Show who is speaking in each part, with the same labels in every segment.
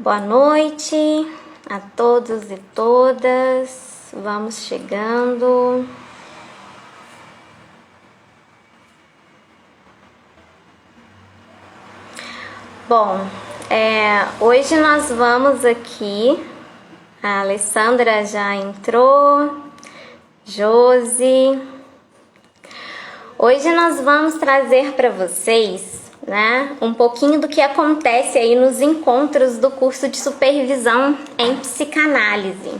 Speaker 1: Boa noite a todos e todas. Vamos chegando. Bom, hoje nós vamos aqui. A Alessandra já entrou. Josi. Hoje nós vamos trazer para vocês, né, um pouquinho do que acontece aí nos encontros do curso de supervisão em psicanálise,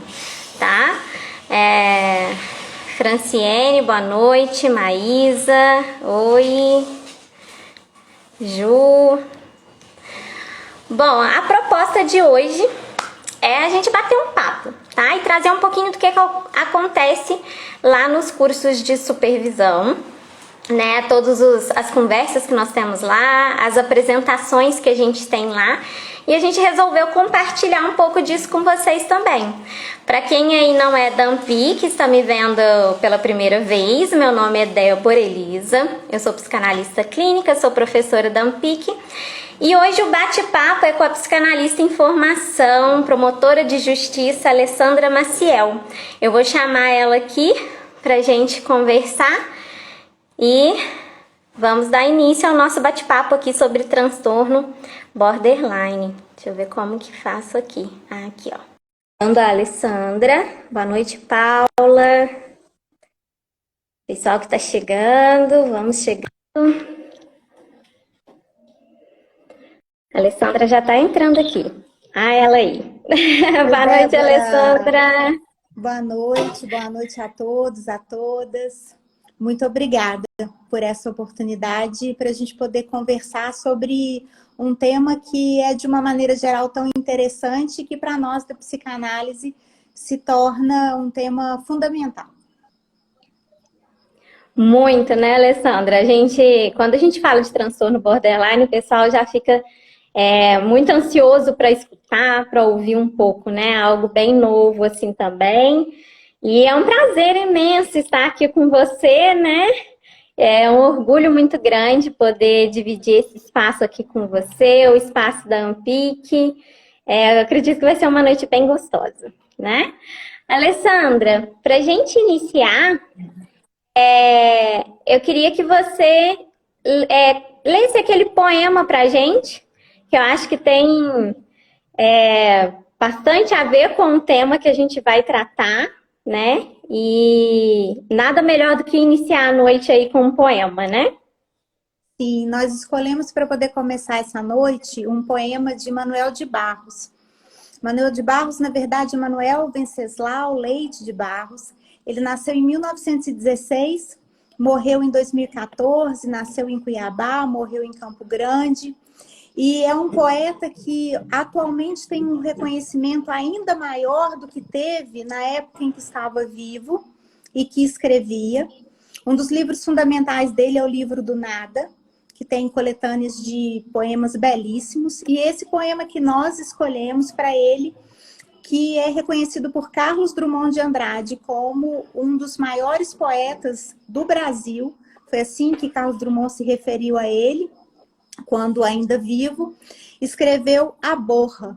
Speaker 1: tá? Franciene, boa noite. Maísa, oi. Ju. Bom, a proposta de hoje é a gente bater um papo, tá? E trazer um pouquinho do que acontece lá nos cursos de supervisão, né? Todas as conversas que nós temos lá, as apresentações que a gente tem lá, e a gente resolveu compartilhar um pouco disso com vocês também. Para quem aí não é da Amphi, que está me vendo pela primeira vez, meu nome é Débora Elisa, eu sou psicanalista clínica, sou professora da Amphi, e hoje o bate-papo é com a psicanalista em formação, promotora de justiça, Alessandra Maciel. Eu vou chamar ela aqui para a gente conversar e vamos dar início ao nosso bate-papo aqui sobre transtorno borderline. Deixa eu ver como que faço aqui. Aqui, ó. Falando a Alessandra. Boa noite, Paula. Pessoal que tá chegando, vamos chegando. A Alessandra já tá entrando aqui. Ela aí. Boa noite, Alessandra.
Speaker 2: Boa noite a todos, a todas. Muito obrigada por essa oportunidade para a gente poder conversar sobre um tema que é, de uma maneira geral, tão interessante que para nós da psicanálise se torna um tema fundamental.
Speaker 1: Muito, né, Alessandra? Quando a gente fala de transtorno borderline, o pessoal já fica muito ansioso para escutar, para ouvir um pouco, né? Algo bem novo assim também. E é um prazer imenso estar aqui com você, né? É um orgulho muito grande poder dividir esse espaço aqui com você, o espaço da Amphi. Eu acredito que vai ser uma noite bem gostosa, né? Alessandra, para a gente iniciar, eu queria que você lesse aquele poema para a gente, que eu acho que tem bastante a ver com o tema que a gente vai tratar, né? E nada melhor do que iniciar a noite aí com um poema, né?
Speaker 2: Sim, nós escolhemos para poder começar essa noite um poema de Manuel de Barros. Manuel de Barros, na verdade, Manuel Venceslau Leite de Barros. Ele nasceu em 1916, morreu em 2014, nasceu em Cuiabá, morreu em Campo Grande. E é um poeta que atualmente tem um reconhecimento ainda maior do que teve na época em que estava vivo e que escrevia. Um dos livros fundamentais dele é o livro do Nada, que tem coletâneas de poemas belíssimos. E esse poema que nós escolhemos para ele, que é reconhecido por Carlos Drummond de Andrade como um dos maiores poetas do Brasil. Foi assim que Carlos Drummond se referiu a ele, quando ainda vivo, escreveu A Borra.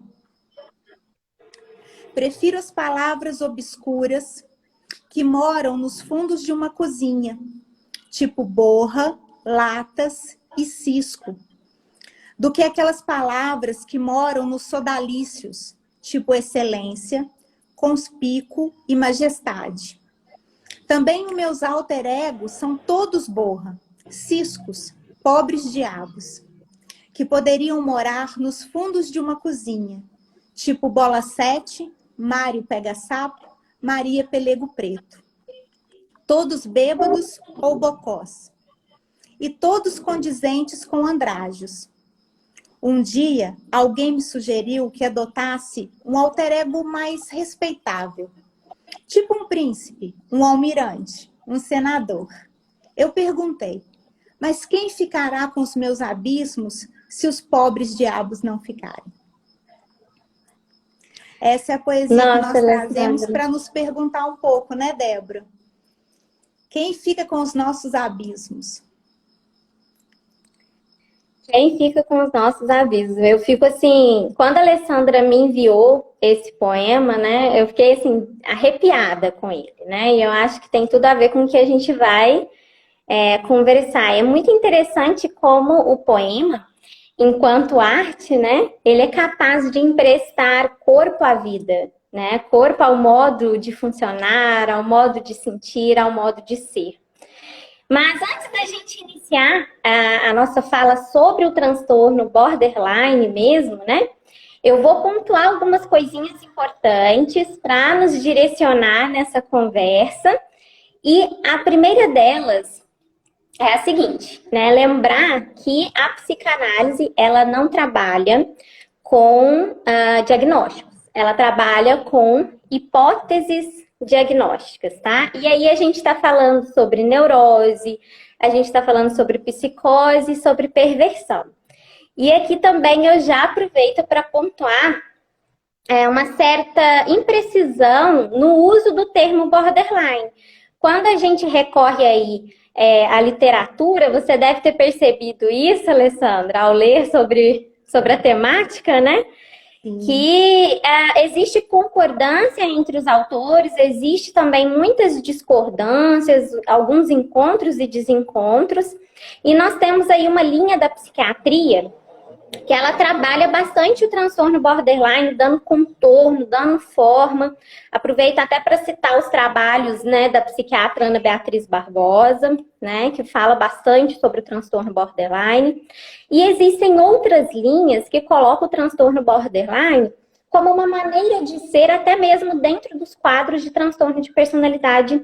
Speaker 2: Prefiro as palavras obscuras que moram nos fundos de uma cozinha, tipo borra, latas e cisco, do que aquelas palavras que moram nos sodalícios, tipo excelência, conspícuo e majestade. Também os meus alter egos são todos borra, ciscos, pobres diabos, que poderiam morar nos fundos de uma cozinha, tipo Bola 7, Mário Pega Sapo, Maria Pelego Preto. Todos bêbados ou bocós. E todos condizentes com andrágios. Um dia, alguém me sugeriu que adotasse um alter ego mais respeitável. Tipo um príncipe, um almirante, um senador. Eu perguntei, mas quem ficará com os meus abismos se os pobres diabos não ficarem? Essa é a poesia que nós trazemos para nos perguntar um pouco, né, Débora? Quem fica com os nossos abismos?
Speaker 1: Quem fica com os nossos avisos? Eu fico assim, quando a Alessandra me enviou esse poema, né, eu fiquei assim, arrepiada com ele, né? E eu acho que tem tudo a ver com o que a gente vai conversar. É muito interessante como o poema, enquanto arte, né, ele é capaz de emprestar corpo à vida, né? Corpo ao modo de funcionar, ao modo de sentir, ao modo de ser. Mas antes da gente iniciar a nossa fala sobre o transtorno borderline mesmo, né? Eu vou pontuar algumas coisinhas importantes para nos direcionar nessa conversa. E a primeira delas é a seguinte, né? Lembrar que a psicanálise, ela não trabalha com diagnósticos. Ela trabalha com hipóteses diagnósticas, tá? E aí a gente está falando sobre neurose, a gente está falando sobre psicose, sobre perversão. E aqui também eu já aproveito para pontuar uma certa imprecisão no uso do termo borderline. Quando a gente recorre aí à literatura, você deve ter percebido isso, Alessandra, ao ler sobre a temática, né? Que existe concordância entre os autores, existe também muitas discordâncias, alguns encontros e desencontros, e nós temos aí uma linha da psiquiatria que ela trabalha bastante o transtorno borderline, dando contorno, dando forma. Aproveito até para citar os trabalhos, né, da psiquiatra Ana Beatriz Barbosa, né, que fala bastante sobre o transtorno borderline. E existem outras linhas que colocam o transtorno borderline como uma maneira de ser até mesmo dentro dos quadros de transtorno de personalidade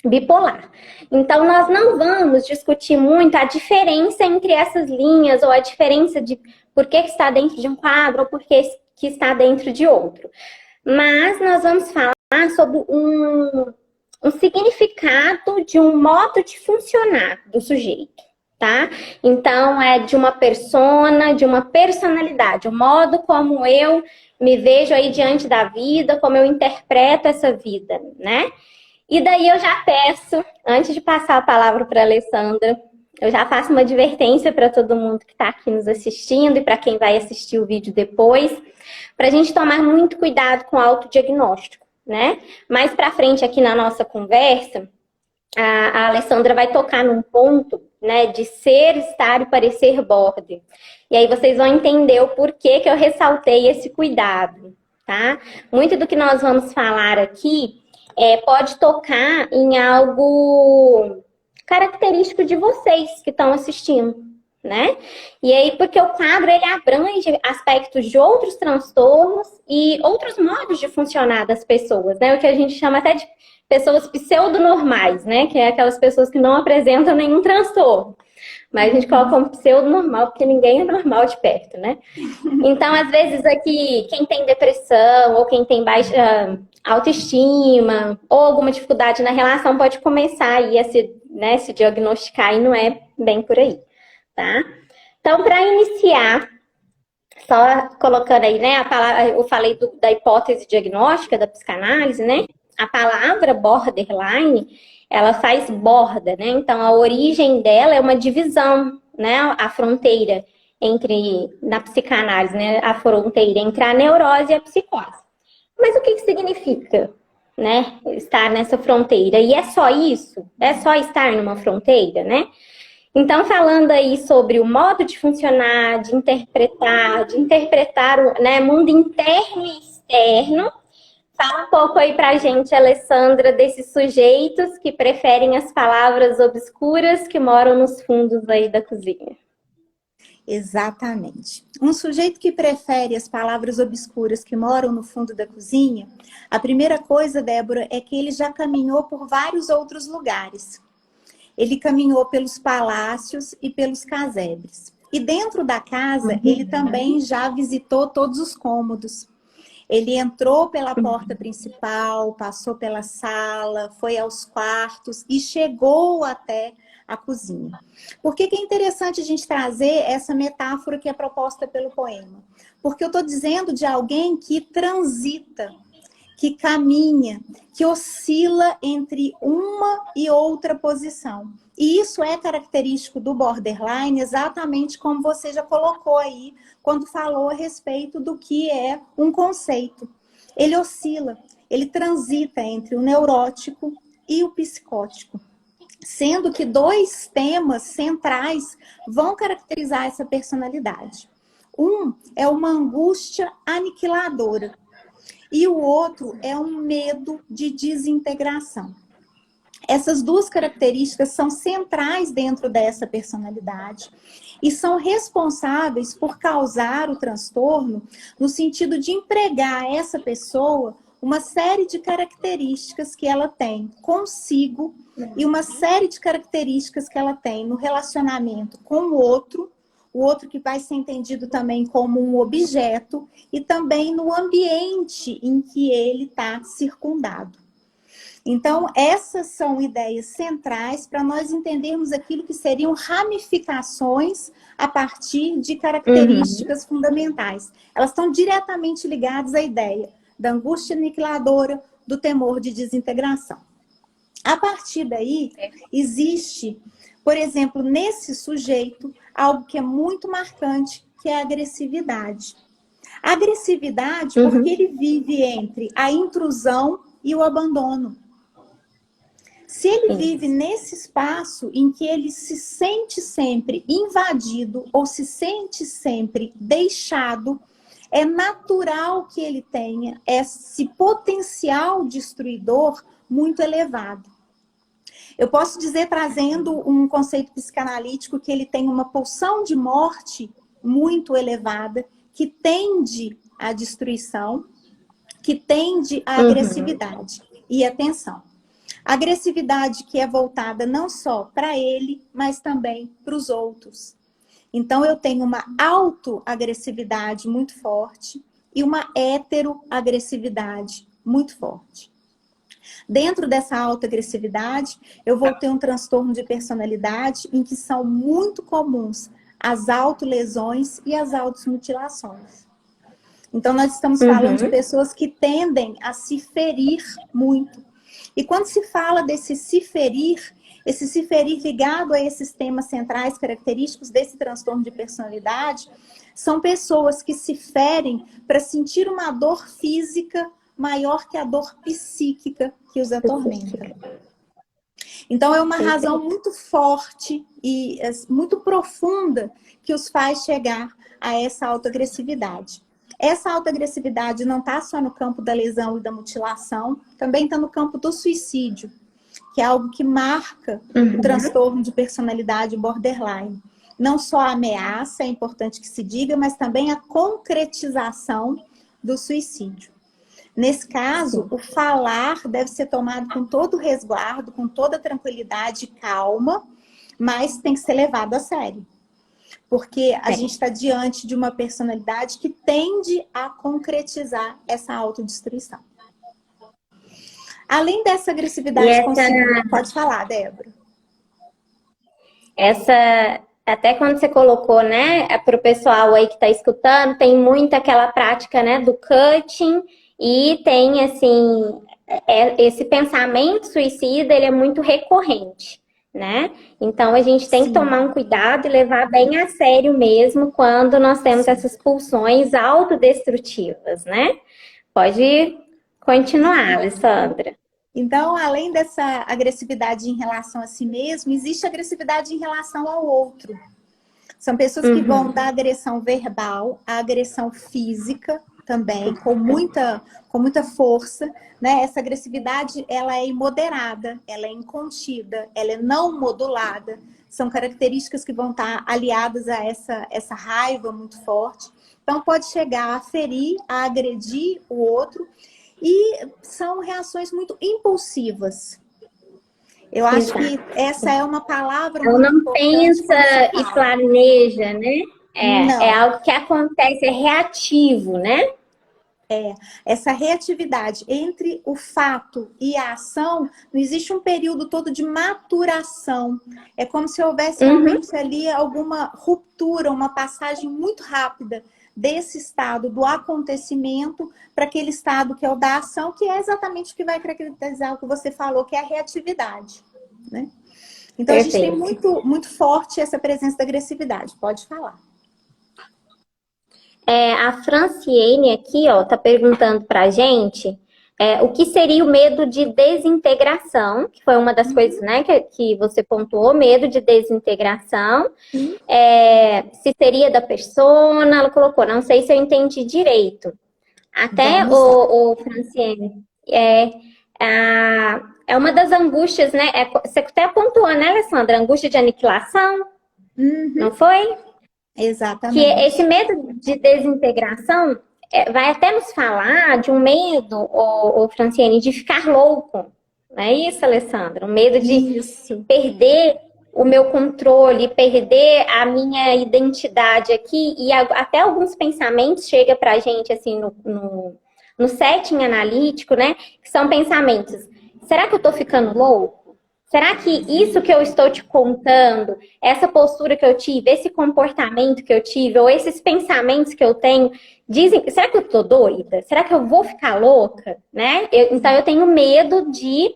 Speaker 1: bipolar. Então, nós não vamos discutir muito a diferença entre essas linhas ou a diferença de por que está dentro de um quadro ou por que está dentro de outro. Mas nós vamos falar sobre um significado de um modo de funcionar do sujeito, tá? Então, é de uma persona, de uma personalidade, o modo como eu me vejo aí diante da vida, como eu interpreto essa vida, né? E daí eu já peço, antes de passar a palavra para a Alessandra, eu já faço uma advertência para todo mundo que está aqui nos assistindo e para quem vai assistir o vídeo depois, para a gente tomar muito cuidado com o autodiagnóstico, né? Mais para frente aqui na nossa conversa, a Alessandra vai tocar num ponto, né, de ser, estar e parecer border. E aí vocês vão entender o porquê que eu ressaltei esse cuidado, tá? Muito do que nós vamos falar aqui pode tocar em algo característico de vocês que estão assistindo, né? E aí, porque o quadro, ele abrange aspectos de outros transtornos e outros modos de funcionar das pessoas, né? O que a gente chama até de pessoas pseudonormais, né? Que é aquelas pessoas que não apresentam nenhum transtorno. Mas a gente coloca como pseudo-normal, porque ninguém é normal de perto, né? Então, às vezes aqui, quem tem depressão ou quem tem baixa autoestima ou alguma dificuldade na relação pode começar aí a se diagnosticar e não é bem por aí, tá? Então, para iniciar, só colocando aí, né, a palavra, eu falei da hipótese diagnóstica da psicanálise, né? A palavra borderline, ela faz borda, né? Então, a origem dela é uma divisão, né? A fronteira na psicanálise, né? A fronteira entre a neurose e a psicose. Mas o que significa, né? Estar nessa fronteira? E é só isso? É só estar numa fronteira, né? Então, falando aí sobre o modo de funcionar, de interpretar o, né, mundo interno e externo, fala um pouco aí pra gente, Alessandra, desses sujeitos que preferem as palavras obscuras que moram nos fundos aí da cozinha.
Speaker 2: Exatamente. Um sujeito que prefere as palavras obscuras que moram no fundo da cozinha, a primeira coisa, Débora, é que ele já caminhou por vários outros lugares. Ele caminhou pelos palácios e pelos casebres. E dentro da casa, ele também já visitou todos os cômodos. Ele entrou pela porta principal, passou pela sala, foi aos quartos e chegou até a cozinha. Por que é interessante a gente trazer essa metáfora que é proposta pelo poema? Porque eu estou dizendo de alguém que transita, que caminha, que oscila entre uma e outra posição. E isso é característico do borderline, exatamente como você já colocou aí, quando falou a respeito do que é um conceito. Ele oscila, ele transita entre o neurótico e o psicótico, sendo que dois temas centrais vão caracterizar essa personalidade. Um é uma angústia aniquiladora e o outro é um medo de desintegração. Essas duas características são centrais dentro dessa personalidade e são responsáveis por causar o transtorno no sentido de empregar a essa pessoa uma série de características que ela tem consigo e uma série de características que ela tem no relacionamento com o outro que vai ser entendido também como um objeto, e também no ambiente em que ele está circundado. Então, essas são ideias centrais para nós entendermos aquilo que seriam ramificações a partir de características fundamentais. Elas estão diretamente ligadas à ideia da angústia aniquiladora, do temor de desintegração. A partir daí, existe, por exemplo, nesse sujeito, algo que é muito marcante, que é a agressividade. A agressividade, porque ele vive entre a intrusão e o abandono. Se ele vive nesse espaço em que ele se sente sempre invadido ou se sente sempre deixado, é natural que ele tenha esse potencial destruidor muito elevado. Eu posso dizer, trazendo um conceito psicanalítico, que ele tem uma pulsão de morte muito elevada, que tende à destruição, que tende à agressividade. E atenção, a agressividade que é voltada não só para ele, mas também para os outros. Então, eu tenho uma autoagressividade muito forte e uma heteroagressividade muito forte. Dentro dessa autoagressividade, eu vou ter um transtorno de personalidade em que são muito comuns as autolesões e as automutilações. Então, nós estamos falando de pessoas que tendem a se ferir muito. E quando se fala desse se ferir, esse se ferir ligado a esses temas centrais característicos desse transtorno de personalidade, são pessoas que se ferem para sentir uma dor física maior que a dor psíquica que os atormenta. Então, é uma razão muito forte e muito profunda que os faz chegar a essa autoagressividade. Essa autoagressividade não está só no campo da lesão e da mutilação, também está no campo do suicídio, que é algo que marca o transtorno de personalidade borderline. Não só a ameaça, é importante que se diga, mas também a concretização do suicídio. Nesse caso, o falar deve ser tomado com todo o resguardo, com toda a tranquilidade e calma, mas tem que ser levado a sério. Porque a gente está diante de uma personalidade que tende a concretizar essa autodestruição. Além dessa agressividade consigo... Pode falar, Débora.
Speaker 1: Até quando você colocou, né, para o pessoal aí que está escutando, tem muito aquela prática, né, do cutting, e tem, assim, esse pensamento suicida, ele é muito recorrente, né? Então, a gente tem que tomar um cuidado e levar bem a sério mesmo quando nós temos essas pulsões autodestrutivas, né? Pode continuar, Alessandra.
Speaker 2: Então, além dessa agressividade em relação a si mesmo, existe agressividade em relação ao outro. São pessoas que vão da agressão verbal à agressão física também, com muita força, né? Essa agressividade, ela é imoderada, ela é incontida, ela é não modulada. São características que vão estar aliadas a essa raiva muito forte. Então, pode chegar a ferir, a agredir o outro, e são reações muito impulsivas. Eu acho que essa é uma palavra
Speaker 1: Ela
Speaker 2: muito
Speaker 1: não pensa e planeja, né? É algo que acontece, é reativo, né?
Speaker 2: Essa reatividade entre o fato e a ação, não existe um período todo de maturação. É como se houvesse realmente ali alguma ruptura, uma passagem muito rápida desse estado do acontecimento para aquele estado que é o da ação, que é exatamente o que vai caracterizar o que você falou, que é a reatividade, né? Então, a gente tem muito, muito forte essa presença da agressividade. Pode falar.
Speaker 1: A Franciene aqui, ó, tá perguntando pra gente o que seria o medo de desintegração, que foi uma das coisas, né, que você pontuou, medo de desintegração. Se seria da persona, ela colocou, não sei se eu entendi direito. Até o Franciene, é uma das angústias, né? Você até pontuou, né, Alessandra? Angústia de aniquilação, não foi?
Speaker 2: Exatamente.
Speaker 1: Que esse medo de desintegração vai até nos falar de um medo, o Franciane, de ficar louco. Não é isso, Alessandra? Um medo de perder o meu controle, perder a minha identidade aqui. E até alguns pensamentos chegam pra gente, assim, no setting analítico, né? Que são pensamentos. Será que eu tô ficando louco? Será que isso que eu estou te contando, essa postura que eu tive, esse comportamento que eu tive, ou esses pensamentos que eu tenho, dizem, será que eu tô doida? Será que eu vou ficar louca? Né? Então eu tenho medo de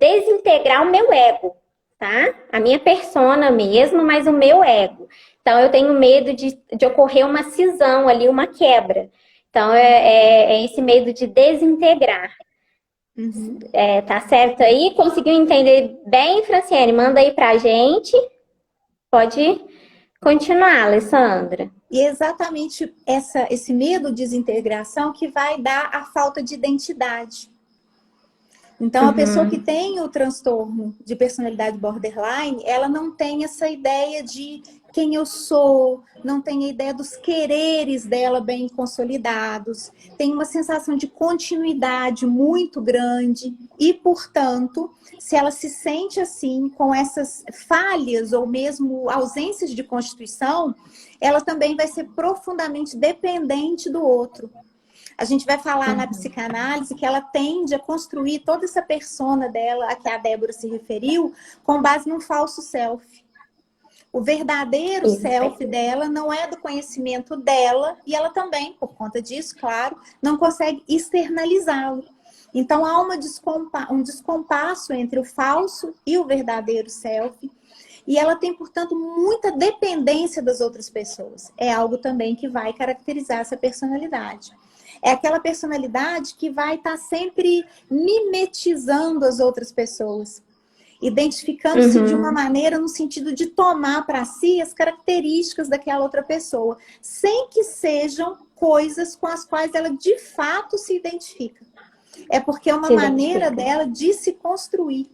Speaker 1: desintegrar o meu ego, tá? A minha persona mesmo, mas o meu ego. Então eu tenho medo de ocorrer uma cisão ali, uma quebra. Então é esse medo de desintegrar. Tá certo aí? Conseguiu entender bem, Franciane? Manda aí pra gente. Pode continuar, Alessandra.
Speaker 2: E exatamente esse medo de desintegração que vai dar a falta de identidade. Então, a pessoa que tem o transtorno de personalidade borderline, ela não tem essa ideia de quem eu sou, não tem a ideia dos quereres dela bem consolidados, tem uma sensação de continuidade muito grande e, portanto, se ela se sente assim, com essas falhas ou mesmo ausências de constituição, ela também vai ser profundamente dependente do outro. A gente vai falar na psicanálise que ela tende a construir toda essa persona dela, a que a Débora se referiu, com base num falso self. O verdadeiro self dela não é do conhecimento dela e ela também, por conta disso, claro, não consegue externalizá-lo. Então há um descompasso entre o falso e o verdadeiro self. E ela tem, portanto, muita dependência das outras pessoas. É algo também que vai caracterizar essa personalidade. É aquela personalidade que vai estar sempre mimetizando as outras pessoas. Identificando-se de uma maneira no sentido de tomar para si as características daquela outra pessoa. Sem que sejam coisas com as quais ela de fato se identifica. É porque é uma maneira dela de se construir.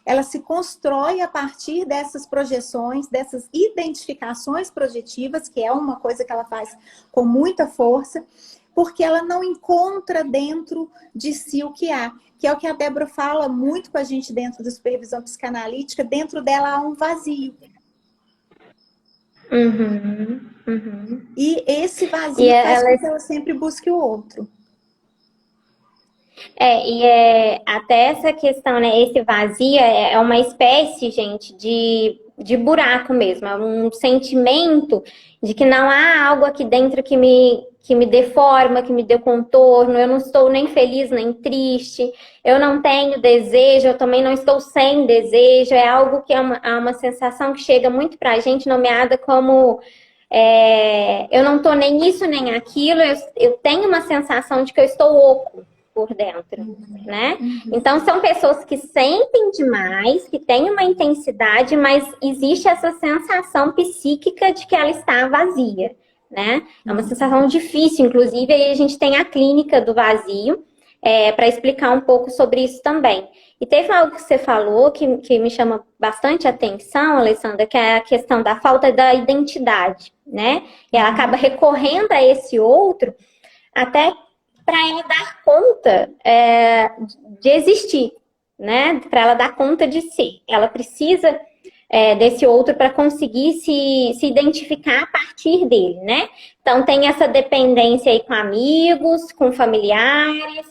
Speaker 2: Ela se constrói a partir dessas projeções, dessas identificações projetivas, que é uma coisa que ela faz com muita força, porque ela não encontra dentro de si o que há. Que é o que a Débora fala muito com a gente dentro da supervisão psicanalítica, dentro dela há um vazio. E esse vazio faz com que ela sempre busque o outro.
Speaker 1: Até essa questão, né? Esse vazio é uma espécie, gente, de buraco mesmo. É um sentimento de que não há algo aqui dentro que me dê forma, que me dê contorno. Eu não estou nem feliz, nem triste. Eu não tenho desejo, eu também não estou sem desejo. É algo que é uma sensação que chega muito pra gente, nomeada como... eu não estou nem isso, nem aquilo. Eu tenho uma sensação de que eu estou oco por dentro, né? Então, são pessoas que sentem demais, que têm uma intensidade, mas existe essa sensação psíquica de que ela está vazia, né? É uma sensação difícil, inclusive, aí a gente tem a clínica do vazio, para explicar um pouco sobre isso também. E teve algo que você falou que me chama bastante atenção, Alessandra, que é a questão da falta da identidade, né? E ela acaba recorrendo a esse outro até para ela dar conta de existir, né? Para ela dar conta de si. Ela precisa desse outro para conseguir se identificar a partir dele, né? Então tem essa dependência aí com amigos, com familiares,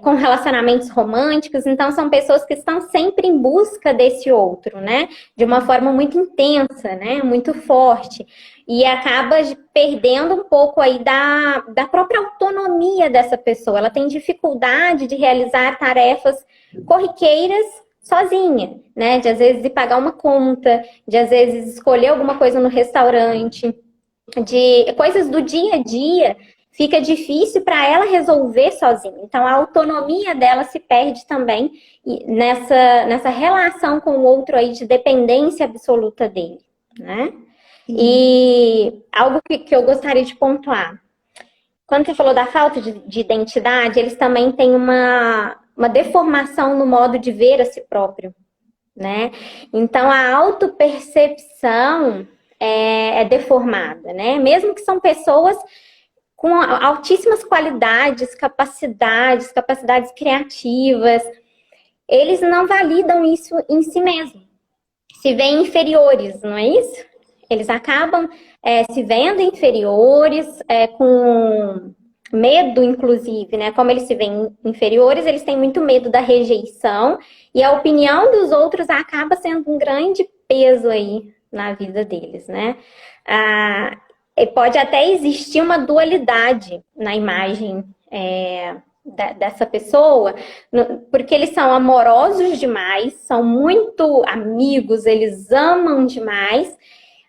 Speaker 1: com relacionamentos românticos, então são pessoas que estão sempre em busca desse outro, né? De uma forma muito intensa, né? Muito forte. E acaba perdendo um pouco aí da própria autonomia dessa pessoa. Ela tem dificuldade de realizar tarefas corriqueiras sozinha, né? De às vezes ir pagar uma conta, de às vezes escolher alguma coisa no restaurante, de coisas do dia a dia, fica difícil para ela resolver sozinha. Então, a autonomia dela se perde também nessa relação com o outro aí de dependência absoluta dele, né? E algo que eu gostaria de pontuar. Quando você falou da falta de identidade, eles também têm uma deformação no modo de ver a si próprio, né? Então, a autopercepção é deformada, né? Mesmo que são pessoas com altíssimas qualidades, capacidades criativas, eles não validam isso em si mesmos. Se veem inferiores, não é isso? Eles acabam se vendo inferiores, com medo, inclusive, né? Como eles se veem inferiores, eles têm muito medo da rejeição e a opinião dos outros acaba sendo um grande peso aí na vida deles, né? Pode até existir uma dualidade na imagem dessa pessoa, porque eles são amorosos demais, são muito amigos, eles amam demais,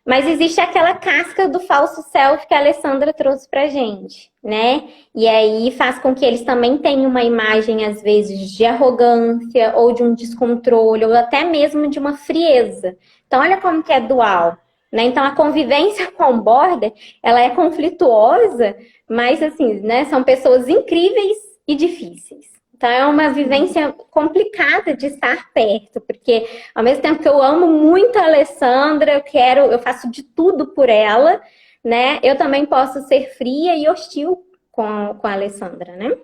Speaker 1: mas existe aquela casca do falso self que a Alessandra trouxe pra gente, né? E aí faz com que eles também tenham uma imagem, às vezes, de arrogância, ou de um descontrole, ou até mesmo de uma frieza. Então, olha como que é dual, né? Então, a convivência com o border, ela é conflituosa, mas, assim, né? São pessoas incríveis e difíceis. Então, é uma vivência complicada de estar perto, porque ao mesmo tempo que eu amo muito a Alessandra, eu faço de tudo por ela, né? Eu também posso ser fria e hostil com a Alessandra, né?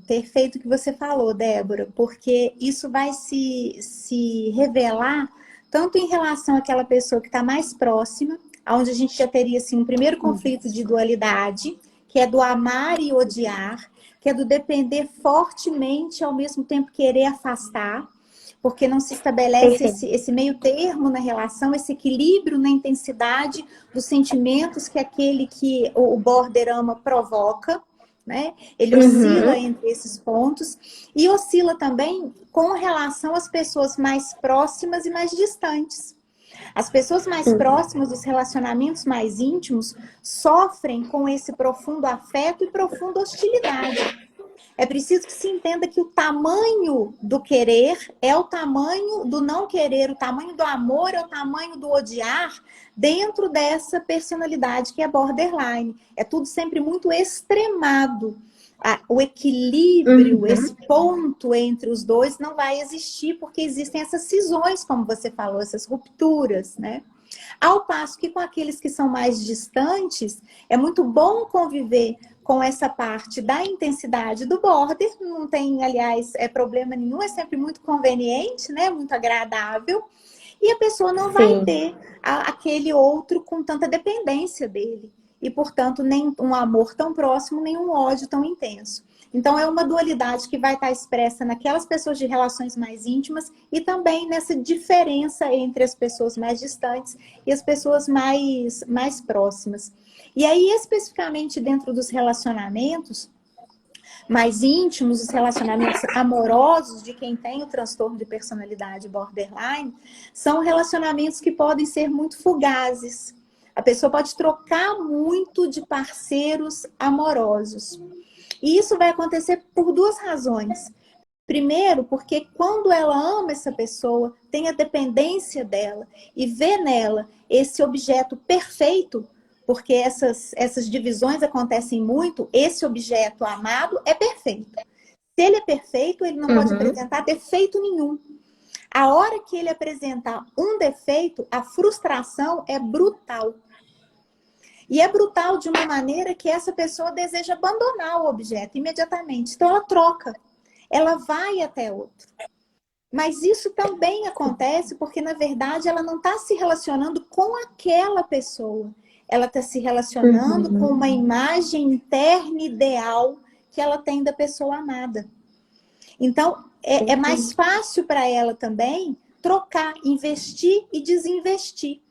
Speaker 2: Perfeito o que você falou, Débora, porque isso vai se revelar tanto em relação àquela pessoa que está mais próxima, onde a gente já teria assim, um primeiro conflito de dualidade, que é do amar e odiar, que é do depender fortemente, ao mesmo tempo querer afastar, porque não se estabelece esse meio termo na relação, esse equilíbrio na intensidade dos sentimentos que aquele que o border ama provoca, né? Ele oscila entre esses pontos e oscila também com relação às pessoas mais próximas e mais distantes. As pessoas mais próximas, os relacionamentos mais íntimos, sofrem com esse profundo afeto e profunda hostilidade. É preciso que se entenda que o tamanho do querer é o tamanho do não querer, o tamanho do amor é o tamanho do odiar dentro dessa personalidade que é borderline. É tudo sempre muito extremado. O equilíbrio, esse ponto entre os dois não vai existir porque existem essas cisões, como você falou, essas rupturas, né? Ao passo que com aqueles que são mais distantes, é muito bom conviver com essa parte da intensidade do border, não tem, aliás, problema nenhum, é sempre muito conveniente, né? Muito agradável. E a pessoa não vai ter aquele outro com tanta dependência dele. E, portanto, nem um amor tão próximo, nem um ódio tão intenso. Então, é uma dualidade que vai estar expressa naquelas pessoas de relações mais íntimas e também nessa diferença entre as pessoas mais distantes e as pessoas mais próximas. E aí, especificamente dentro dos relacionamentos mais íntimos, os relacionamentos amorosos de quem tem o transtorno de personalidade borderline, são relacionamentos que podem ser muito fugazes. A pessoa pode trocar muito de parceiros amorosos. E isso vai acontecer por duas razões. Primeiro, porque quando ela ama essa pessoa, tem a dependência dela e vê nela esse objeto perfeito, porque essas divisões acontecem muito, esse objeto amado é perfeito. Se ele é perfeito, ele não pode apresentar defeito nenhum. A hora que ele apresentar um defeito, a frustração é brutal. E é brutal de uma maneira que essa pessoa deseja abandonar o objeto imediatamente. Então ela troca, ela vai até outro. Mas isso também acontece porque, na verdade, ela não está se relacionando com aquela pessoa. Ela está se relacionando com uma imagem interna ideal que ela tem da pessoa amada. Então, é mais fácil para ela também trocar, investir e desinvestir.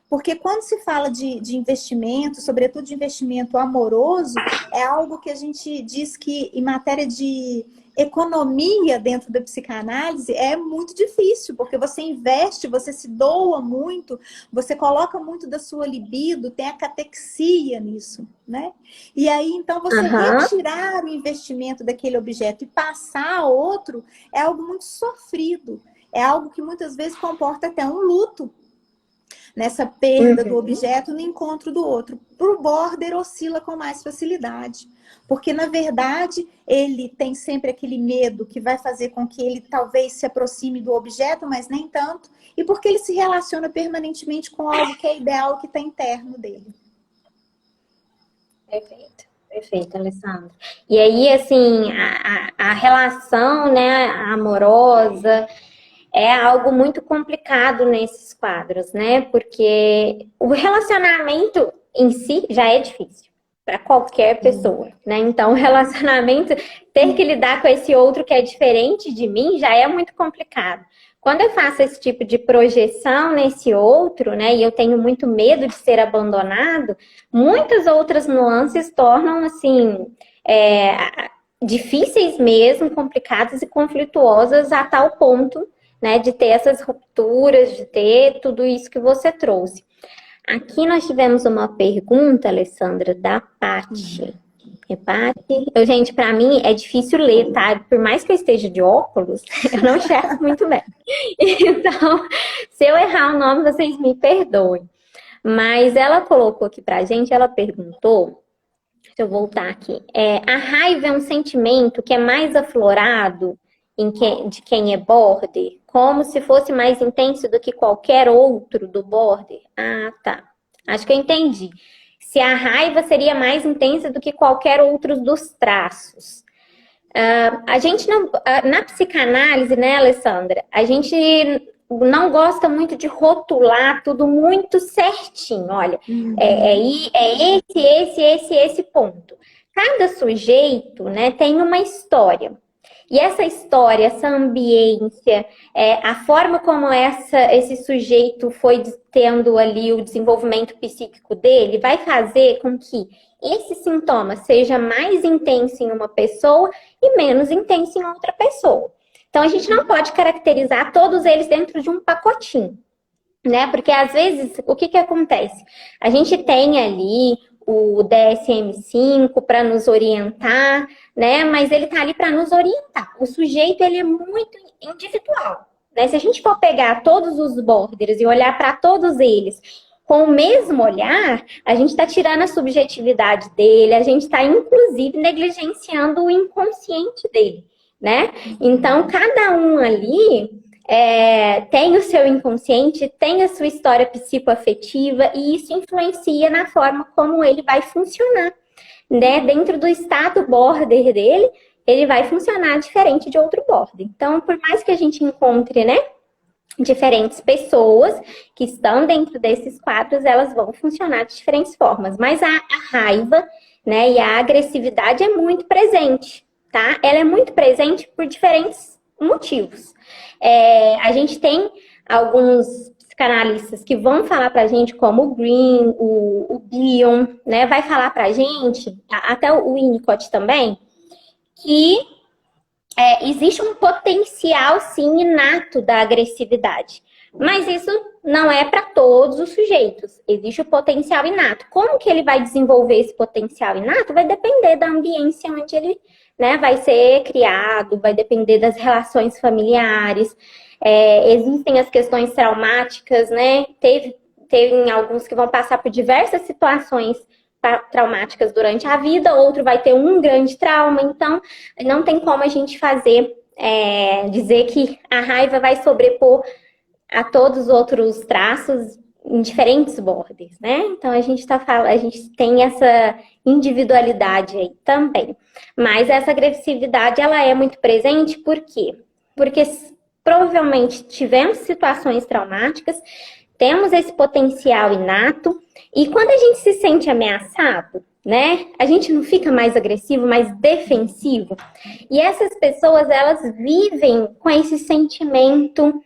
Speaker 2: Porque quando se fala de investimento, sobretudo de investimento amoroso, é algo que a gente diz que em matéria de economia dentro da psicanálise é muito difícil, porque você investe, você se doa muito, você coloca muito da sua libido, tem a catexia nisso, né? E aí, então, você retirar o investimento daquele objeto e passar a outro é algo muito sofrido, é algo que muitas vezes comporta até um luto, nessa perda do objeto no encontro do outro. Para o border oscila com mais facilidade. Porque, na verdade, ele tem sempre aquele medo que vai fazer com que ele talvez se aproxime do objeto, mas nem tanto. E porque ele se relaciona permanentemente com algo que é ideal, que está interno dele.
Speaker 1: Perfeito. Perfeito, Alessandra. E aí, assim, a relação, né, amorosa é algo muito complicado nesses quadros, né? Porque o relacionamento em si já é difícil para qualquer pessoa, né? Então, o relacionamento, ter que lidar com esse outro que é diferente de mim já é muito complicado. Quando eu faço esse tipo de projeção nesse outro, né, e eu tenho muito medo de ser abandonado, muitas outras nuances tornam, assim, difíceis mesmo, complicadas e conflituosas a tal ponto, né, de ter essas rupturas, de ter tudo isso que você trouxe. Aqui nós tivemos uma pergunta, Alessandra, da Paty. Gente, para mim é difícil ler, tá? Por mais que eu esteja de óculos, eu não enxergo muito bem. Então, se eu errar o nome, vocês me perdoem. Mas ela colocou aqui pra gente, ela perguntou, deixa eu voltar aqui, a raiva é um sentimento que é mais aflorado de quem é border, como se fosse mais intenso do que qualquer outro do border? Ah, tá. Acho que eu entendi. Se a raiva seria mais intensa do que qualquer outro dos traços. A gente não... Na psicanálise, né, Alessandra? A gente não gosta muito de rotular tudo muito certinho. Olha, esse ponto. Cada sujeito, né, tem uma história. E essa história, essa ambiência, a forma como esse sujeito foi tendo ali o desenvolvimento psíquico dele, vai fazer com que esse sintoma seja mais intenso em uma pessoa e menos intenso em outra pessoa. Então, a gente não pode caracterizar todos eles dentro de um pacotinho, né? Porque, às vezes, o que acontece? A gente tem ali o DSM-5 para nos orientar, né? Mas ele tá ali para nos orientar. O sujeito, ele é muito individual, né? Se a gente for pegar todos os borders e olhar para todos eles com o mesmo olhar, a gente está tirando a subjetividade dele, a gente está, inclusive, negligenciando o inconsciente dele, né? Então, cada um ali tem o seu inconsciente, tem a sua história psicoafetiva e isso influencia na forma como ele vai funcionar, né? Dentro do estado border dele, ele vai funcionar diferente de outro border. Então, por mais que a gente encontre, né, diferentes pessoas que estão dentro desses quadros, elas vão funcionar de diferentes formas. Mas a raiva, né, e a agressividade é muito presente, tá? Ela é muito presente por diferentes motivos. A gente tem alguns psicanalistas que vão falar pra gente, como o Green, o Bion, né? Vai falar pra gente, até o Winnicott também, que existe um potencial, sim, inato da agressividade. Mas isso não é para todos os sujeitos. Existe o potencial inato. Como que ele vai desenvolver esse potencial inato? Vai depender da ambiência onde ele, né, vai ser criado, vai depender das relações familiares. Existem as questões traumáticas, né? Tem alguns que vão passar por diversas situações traumáticas durante a vida, outro vai ter um grande trauma, então não tem como a gente dizer que a raiva vai sobrepor a todos os outros traços em diferentes borders, né? Então a gente tem essa individualidade aí também. Mas essa agressividade, ela é muito presente, por quê? Porque provavelmente tivemos situações traumáticas temos esse potencial inato, e quando a gente se sente ameaçado, né? A gente não fica mais agressivo, mais defensivo. E essas pessoas, elas vivem com esse sentimento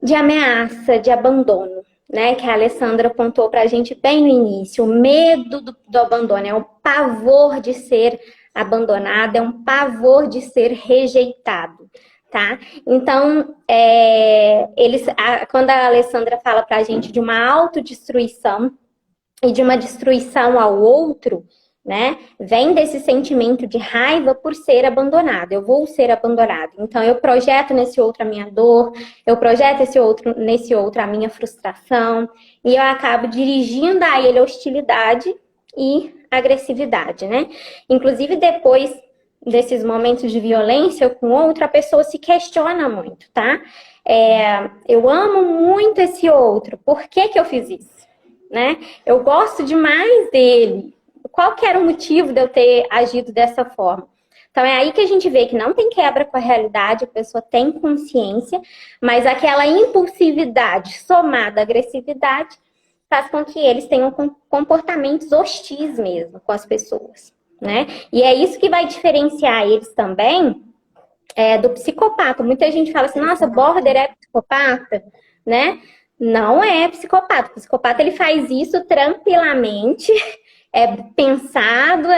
Speaker 1: de ameaça, de abandono, né? Que a Alessandra apontou pra gente bem no início. O medo do abandono, é um pavor de ser abandonado, é um pavor de ser rejeitado, tá? Então, quando a Alessandra fala pra gente de uma autodestruição e de uma destruição ao outro, né? Vem desse sentimento de raiva por ser abandonado. Eu vou ser abandonado. Então, eu projeto nesse outro a minha dor, eu projeto nesse outro a minha frustração, e eu acabo dirigindo a ele hostilidade e agressividade, né? Inclusive, depois desses momentos de violência com o outro, a pessoa se questiona muito, tá? Eu amo muito esse outro, por que eu fiz isso? Né? Eu gosto demais dele. Qual que era o motivo de eu ter agido dessa forma? Então é aí que a gente vê que não tem quebra com a realidade, a pessoa tem consciência, mas aquela impulsividade somada à agressividade faz com que eles tenham comportamentos hostis mesmo com as pessoas, né? E é isso que vai diferenciar eles também do psicopata. Muita gente fala assim, nossa, border é psicopata, né? Não é psicopata. O psicopata, ele faz isso tranquilamente, pensado,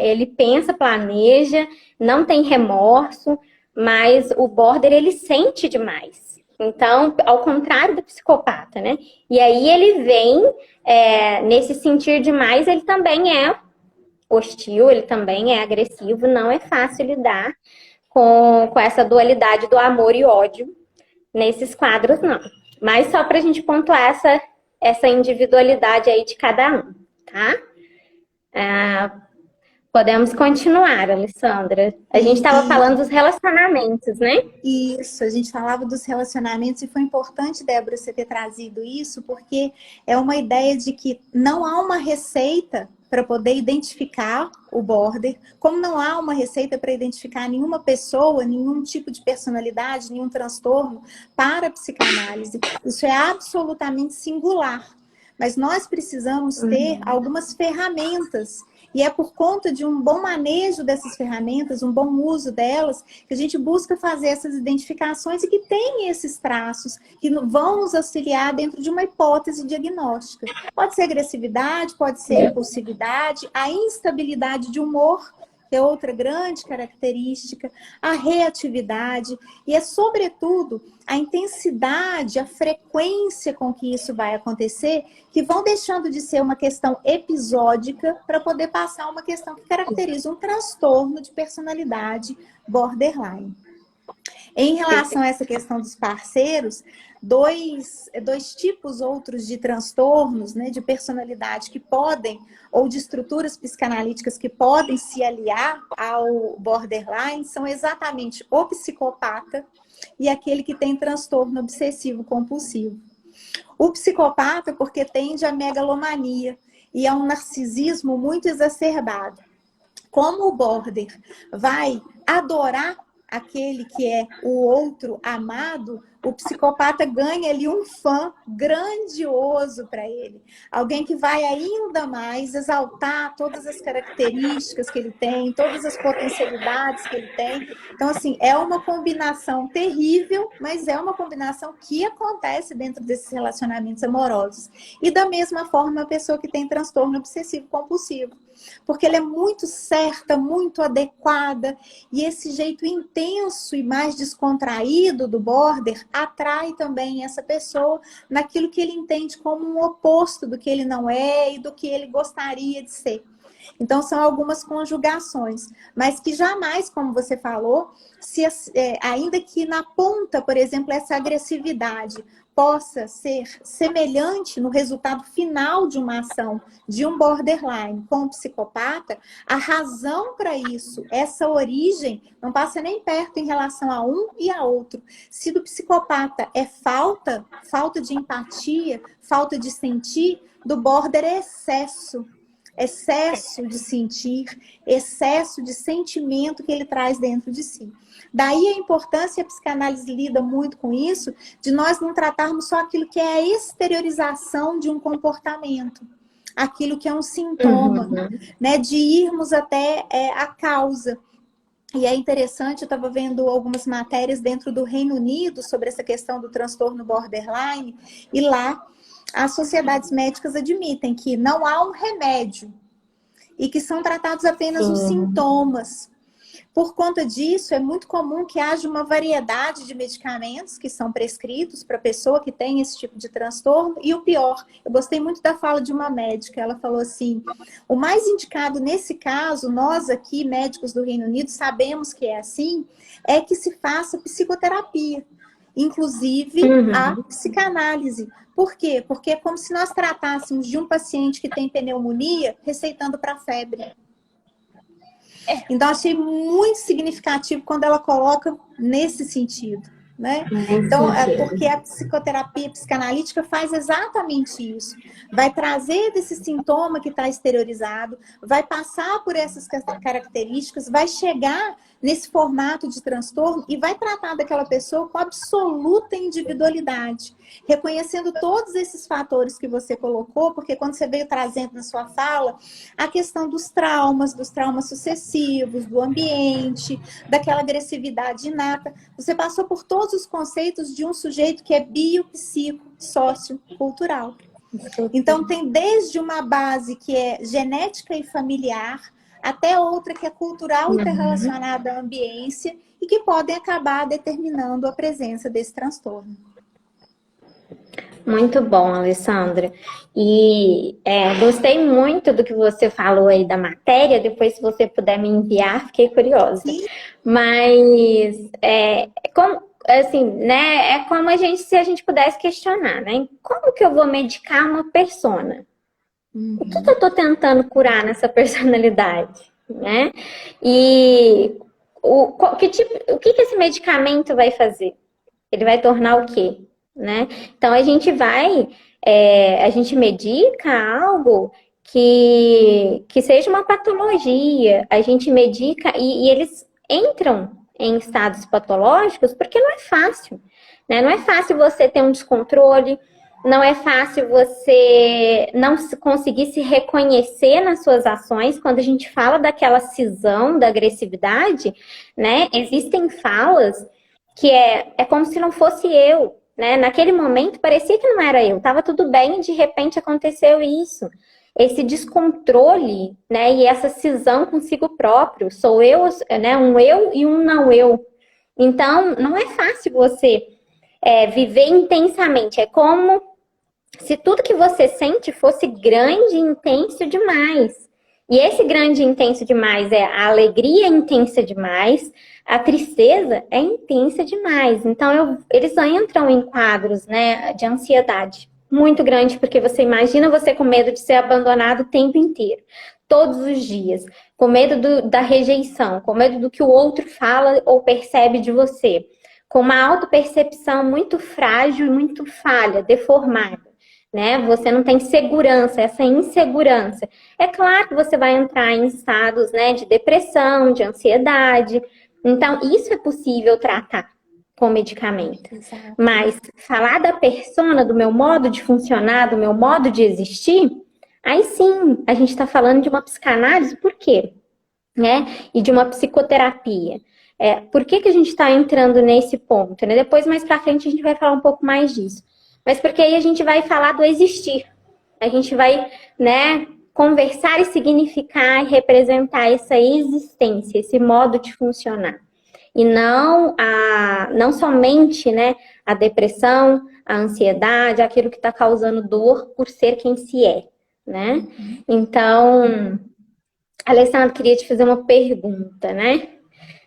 Speaker 1: ele pensa, planeja, não tem remorso, mas o border, ele sente demais. Então, ao contrário do psicopata, né? E aí ele vem, nesse sentir demais, ele também é hostil, ele também é agressivo, não é fácil lidar com essa dualidade do amor e ódio nesses quadros, não. Mas só para a gente pontuar essa individualidade aí de cada um, tá? Podemos continuar, Alessandra. A gente estava falando dos relacionamentos, né?
Speaker 2: Isso, a gente falava dos relacionamentos e foi importante, Débora, você ter trazido isso, porque é uma ideia de que não há uma receita para poder identificar o border, como não há uma receita para identificar nenhuma pessoa, nenhum tipo de personalidade, nenhum transtorno para a psicanálise. Isso é absolutamente singular. Mas nós precisamos ter algumas ferramentas. E é por conta de um bom manejo dessas ferramentas, um bom uso delas, que a gente busca fazer essas identificações e que tem esses traços que vão nos auxiliar dentro de uma hipótese diagnóstica. Pode ser agressividade, pode ser impulsividade, a instabilidade de humor, que é outra grande característica, a reatividade, e é sobretudo a intensidade, a frequência com que isso vai acontecer, que vão deixando de ser uma questão episódica para poder passar a uma questão que caracteriza um transtorno de personalidade borderline. Em relação a essa questão dos parceiros, dois tipos outros de transtornos, né, de personalidade que podem, ou de estruturas psicanalíticas que podem se aliar ao borderline, são exatamente o psicopata e aquele que tem transtorno obsessivo compulsivo. O psicopata, porque tende à megalomania e a um narcisismo muito exacerbado. Como o border vai adorar aquele que é o outro amado, o psicopata ganha ali um fã grandioso para ele. Alguém que vai ainda mais exaltar todas as características que ele tem, todas as potencialidades que ele tem. Então, assim, é uma combinação terrível, mas é uma combinação que acontece dentro desses relacionamentos amorosos. E da mesma forma, a pessoa que tem transtorno obsessivo-compulsivo. Porque ela é muito certa, muito adequada, e esse jeito intenso e mais descontraído do border atrai também essa pessoa naquilo que ele entende como um oposto do que ele não é e do que ele gostaria de ser. Então, são algumas conjugações, mas que jamais, como você falou, ainda que na ponta, por exemplo, essa agressividade possa ser semelhante no resultado final de uma ação de um borderline com um psicopata, a razão para isso, essa origem, não passa nem perto em relação a um e a outro. Se do psicopata é falta de empatia, falta de sentir, do border é excesso. excesso de sentir, excesso de sentimento que ele traz dentro de si. Daí a importância, a psicanálise lida muito com isso, de nós não tratarmos só aquilo que é a exteriorização de um comportamento, aquilo que é um sintoma, né, de irmos até a causa. E é interessante, eu estava vendo algumas matérias dentro do Reino Unido sobre essa questão do transtorno borderline, e lá as sociedades médicas admitem que não há um remédio e que são tratados apenas os sintomas. Por conta disso, é muito comum que haja uma variedade de medicamentos que são prescritos para a pessoa que tem esse tipo de transtorno. E o pior, eu gostei muito da fala de uma médica, ela falou assim, o mais indicado nesse caso, nós aqui, médicos do Reino Unido, sabemos que é assim, é que se faça psicoterapia, inclusive a psicanálise. Por quê? Porque é como se nós tratássemos de um paciente que tem pneumonia, receitando para febre. Então, achei muito significativo quando ela coloca nesse sentido, né? Então, é porque a psicoterapia psicanalítica faz exatamente isso. Vai trazer desse sintoma que está exteriorizado, vai passar por essas características, vai chegar nesse formato de transtorno e vai tratar daquela pessoa com absoluta individualidade, reconhecendo todos esses fatores que você colocou, porque quando você veio trazendo na sua fala a questão dos traumas sucessivos, do ambiente, daquela agressividade inata, você passou por todos os conceitos de um sujeito que é biopsico-sociocultural. Então tem desde uma base que é genética e familiar, até outra que é cultural e interrelacionada à ambiência e que podem acabar determinando a presença desse transtorno.
Speaker 1: Muito bom, Alessandra. E gostei muito do que você falou aí da matéria. Depois, se você puder me enviar, fiquei curiosa. Sim. Mas assim, né? É como se a gente pudesse questionar, né? Como que eu vou medicar uma persona? O que eu estou tentando curar nessa personalidade, né? E o que esse medicamento vai fazer? Ele vai tornar o quê? Né? Então, a gente medica algo que seja uma patologia, a gente medica e eles entram em estados patológicos porque não é fácil, né? Não é fácil você ter um descontrole, não é fácil você não conseguir se reconhecer nas suas ações. Quando a gente fala daquela cisão, da agressividade, né? Existem falas que é como se não fosse eu, né? Naquele momento parecia que não era eu, estava tudo bem e de repente aconteceu isso. Esse descontrole, né? E essa cisão consigo próprio, sou eu, né? Um eu e um não eu. Então, não é fácil você viver intensamente. É como se tudo que você sente fosse grande e intenso demais. E esse grande e intenso demais é a alegria intensa demais, a tristeza é intensa demais. Então, eles entram em quadros, né, de ansiedade muito grande, porque você imagina você com medo de ser abandonado o tempo inteiro, todos os dias, com medo da rejeição, com medo do que o outro fala ou percebe de você, com uma autopercepção muito frágil e muito falha, deformada. Né? Você não tem segurança, essa insegurança. É claro que você vai entrar em estados, né, de depressão, de ansiedade. Então, isso é possível tratar com medicamento. Exato. Mas falar da persona, do meu modo de funcionar, do meu modo de existir, aí sim, a gente está falando de uma psicanálise, por quê? Né? E de uma psicoterapia. Por que a gente está entrando nesse ponto? Né? Depois, mais para frente, a gente vai falar um pouco mais disso. Mas porque aí a gente vai falar do existir. A gente vai, né, conversar e significar e representar essa existência, esse modo de funcionar. E não somente, né, a depressão, a ansiedade, aquilo que está causando dor por ser quem se é, né? Então, Alessandra, queria te fazer uma pergunta, né?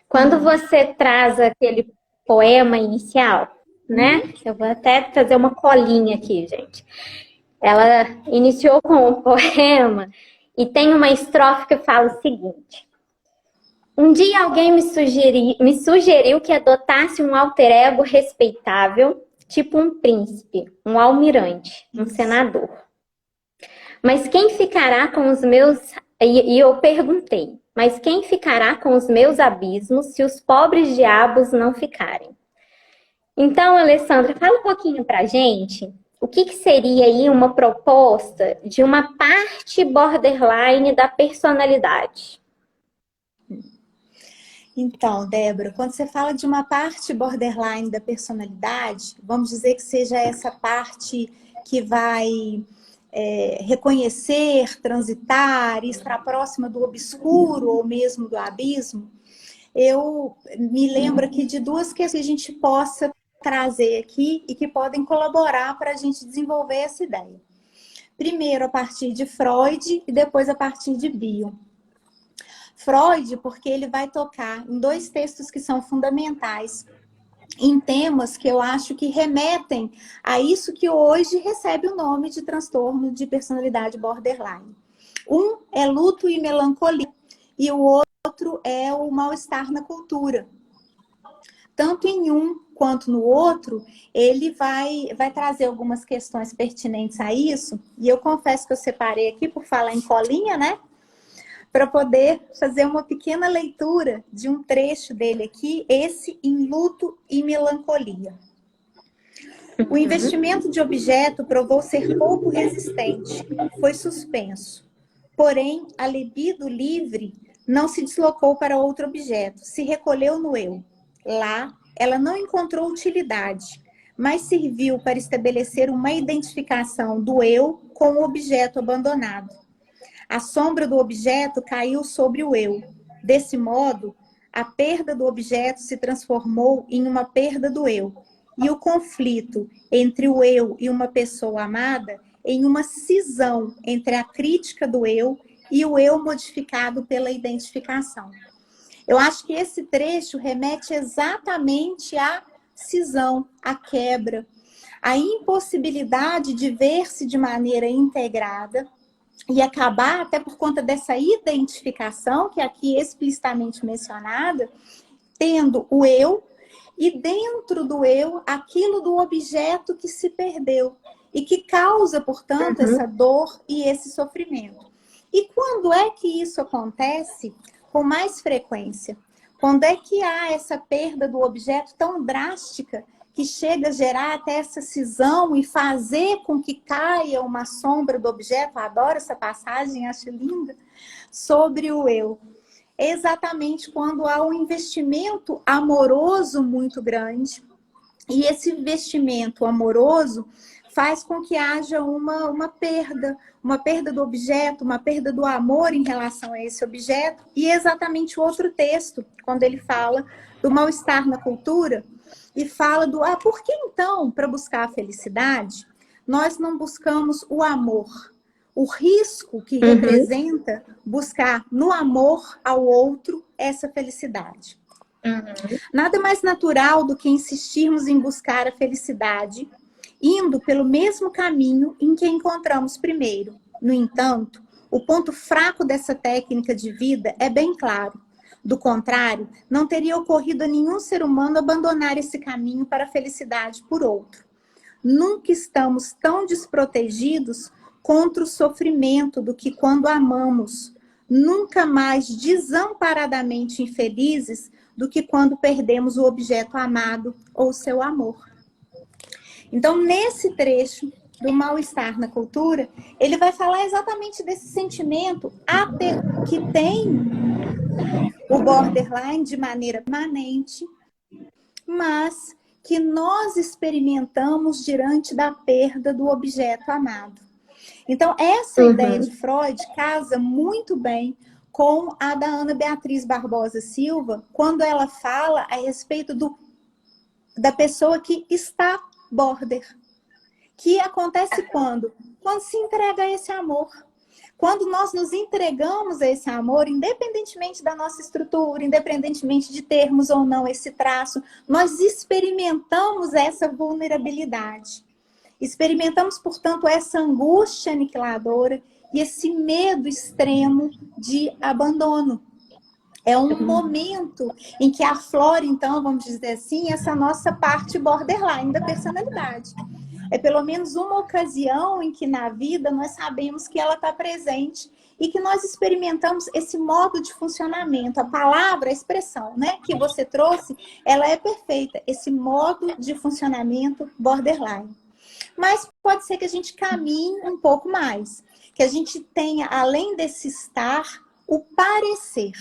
Speaker 1: Quando você traz aquele poema inicial, né? Eu vou até trazer uma colinha aqui, gente. Ela iniciou com um poema e tem uma estrofe que fala o seguinte: um dia alguém me sugeriu que adotasse um alter ego respeitável, tipo um príncipe, um almirante, um senador. Mas quem ficará com os meus... E eu perguntei, mas quem ficará com os meus abismos se os pobres diabos não ficarem? Então, Alessandra, fala um pouquinho pra gente o que seria aí uma proposta de uma parte borderline da personalidade.
Speaker 2: Então, Débora, quando você fala de uma parte borderline da personalidade, vamos dizer que seja essa parte que vai reconhecer, transitar, estar próxima do obscuro ou mesmo do abismo, eu me lembro aqui de duas questões que a gente possa trazer aqui e que podem colaborar para a gente desenvolver essa ideia. Primeiro a partir de Freud e depois a partir de Bion. Freud, porque ele vai tocar em dois textos que são fundamentais, em temas que eu acho que remetem a isso que hoje recebe o nome de transtorno de personalidade borderline. Um é luto e melancolia, e o outro é o mal-estar na cultura. Tanto em um quanto no outro, ele vai trazer algumas questões pertinentes a isso, e eu confesso que eu separei aqui por falar em colinha, né? Para poder fazer uma pequena leitura de um trecho dele aqui, esse em luto e melancolia. O investimento de objeto provou ser pouco resistente, foi suspenso. Porém, a libido livre não se deslocou para outro objeto, se recolheu no eu. Lá, ela não encontrou utilidade, mas serviu para estabelecer uma identificação do eu com o objeto abandonado. A sombra do objeto caiu sobre o eu. Desse modo, a perda do objeto se transformou em uma perda do eu. E o conflito entre o eu e uma pessoa amada em uma cisão entre a crítica do eu e o eu modificado pela identificação. Eu acho que esse trecho remete exatamente à cisão, à quebra, à impossibilidade de ver-se de maneira integrada e acabar, até por conta dessa identificação, que é aqui explicitamente mencionada, tendo o eu e dentro do eu, aquilo do objeto que se perdeu e que causa, portanto, essa dor e esse sofrimento. E quando é que isso acontece com mais frequência? Quando é que há essa perda do objeto tão drástica que chega a gerar até essa cisão e fazer com que caia uma sombra do objeto? Eu adoro essa passagem, acho linda, sobre o eu. Exatamente quando há um investimento amoroso muito grande, e esse investimento amoroso faz com que haja uma perda do objeto, uma perda do amor em relação a esse objeto, e exatamente o outro texto, quando ele fala do mal-estar na cultura, e fala do, por que então, para buscar a felicidade, nós não buscamos o amor? O risco que representa buscar no amor ao outro essa felicidade. Nada mais natural do que insistirmos em buscar a felicidade, indo pelo mesmo caminho em que encontramos primeiro. No entanto, o ponto fraco dessa técnica de vida é bem claro. Do contrário, não teria ocorrido a nenhum ser humano abandonar esse caminho para a felicidade por outro. Nunca estamos tão desprotegidos contra o sofrimento do que quando amamos. Nunca mais desamparadamente infelizes do que quando perdemos o objeto amado ou o seu amor. Então, nesse trecho do mal-estar na cultura, ele vai falar exatamente desse sentimento que tem o borderline de maneira permanente, mas que nós experimentamos diante da perda do objeto amado. Então, essa ideia de Freud casa muito bem com a da Ana Beatriz Barbosa Silva, quando ela fala a respeito da pessoa que está border. Que acontece quando? Quando se entrega a esse amor. Quando nós nos entregamos a esse amor, independentemente da nossa estrutura, independentemente de termos ou não esse traço, nós experimentamos essa vulnerabilidade. Experimentamos, portanto, essa angústia aniquiladora e esse medo extremo de abandono. É um momento em que aflora, então, vamos dizer assim, essa nossa parte borderline da personalidade. é pelo menos uma ocasião em que na vida nós sabemos que ela está presente e que nós experimentamos esse modo de funcionamento. A palavra, a expressão, né, que você trouxe, ela é perfeita. Esse modo de funcionamento borderline. Mas pode ser que a gente caminhe um pouco mais. Que a gente tenha, além desse estar, o parecer.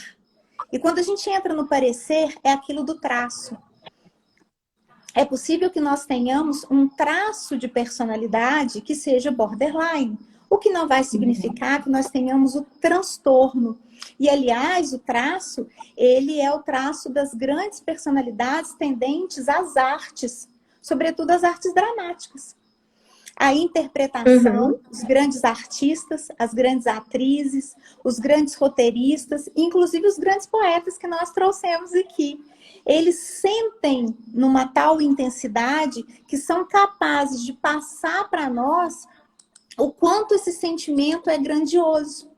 Speaker 2: E quando a gente entra no parecer, é aquilo do traço. É possível que nós tenhamos um traço de personalidade que seja borderline. O que não vai significar que nós tenhamos o transtorno. E, aliás, o traço, ele é o traço das grandes personalidades tendentes às artes, sobretudo as artes dramáticas. A interpretação, os grandes artistas, as grandes atrizes, os grandes roteiristas, inclusive os grandes poetas que nós trouxemos aqui. Eles sentem numa tal intensidade que são capazes de passar para nós o quanto esse sentimento é grandioso.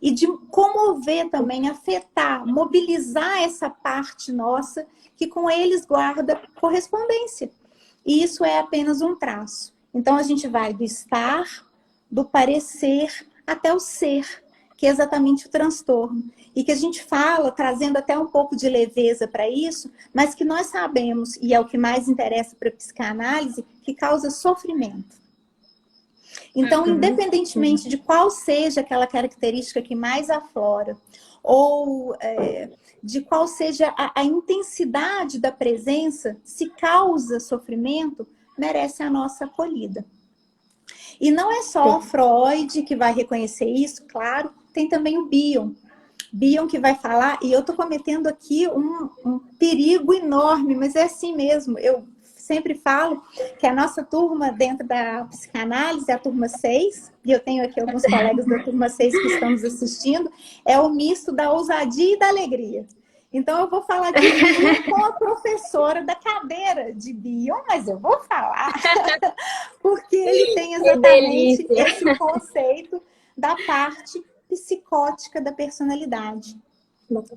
Speaker 2: E de comover também, afetar, mobilizar essa parte nossa que com eles guarda correspondência. E isso é apenas um traço. Então, a gente vai do estar, do parecer, até o ser, que é exatamente o transtorno. E que a gente fala, trazendo até um pouco de leveza para isso, mas que nós sabemos, e é o que mais interessa para a psicanálise, que causa sofrimento. Então, independentemente de qual seja aquela característica que mais aflora, ou de qual seja a intensidade da presença, se causa sofrimento, merece a nossa acolhida. E não é só Freud que vai reconhecer isso, claro, tem também o Bion. Bion que vai falar, e eu estou cometendo aqui um perigo enorme, mas é assim mesmo. Eu sempre falo que a nossa turma dentro da psicanálise é a turma 6, e eu tenho aqui alguns colegas da turma 6 que estão nos assistindo, é o misto da ousadia e da alegria. Então, eu vou falar de Bion com a professora da cadeira de Bion, mas eu vou falar porque ele tem exatamente esse conceito da parte psicótica da personalidade,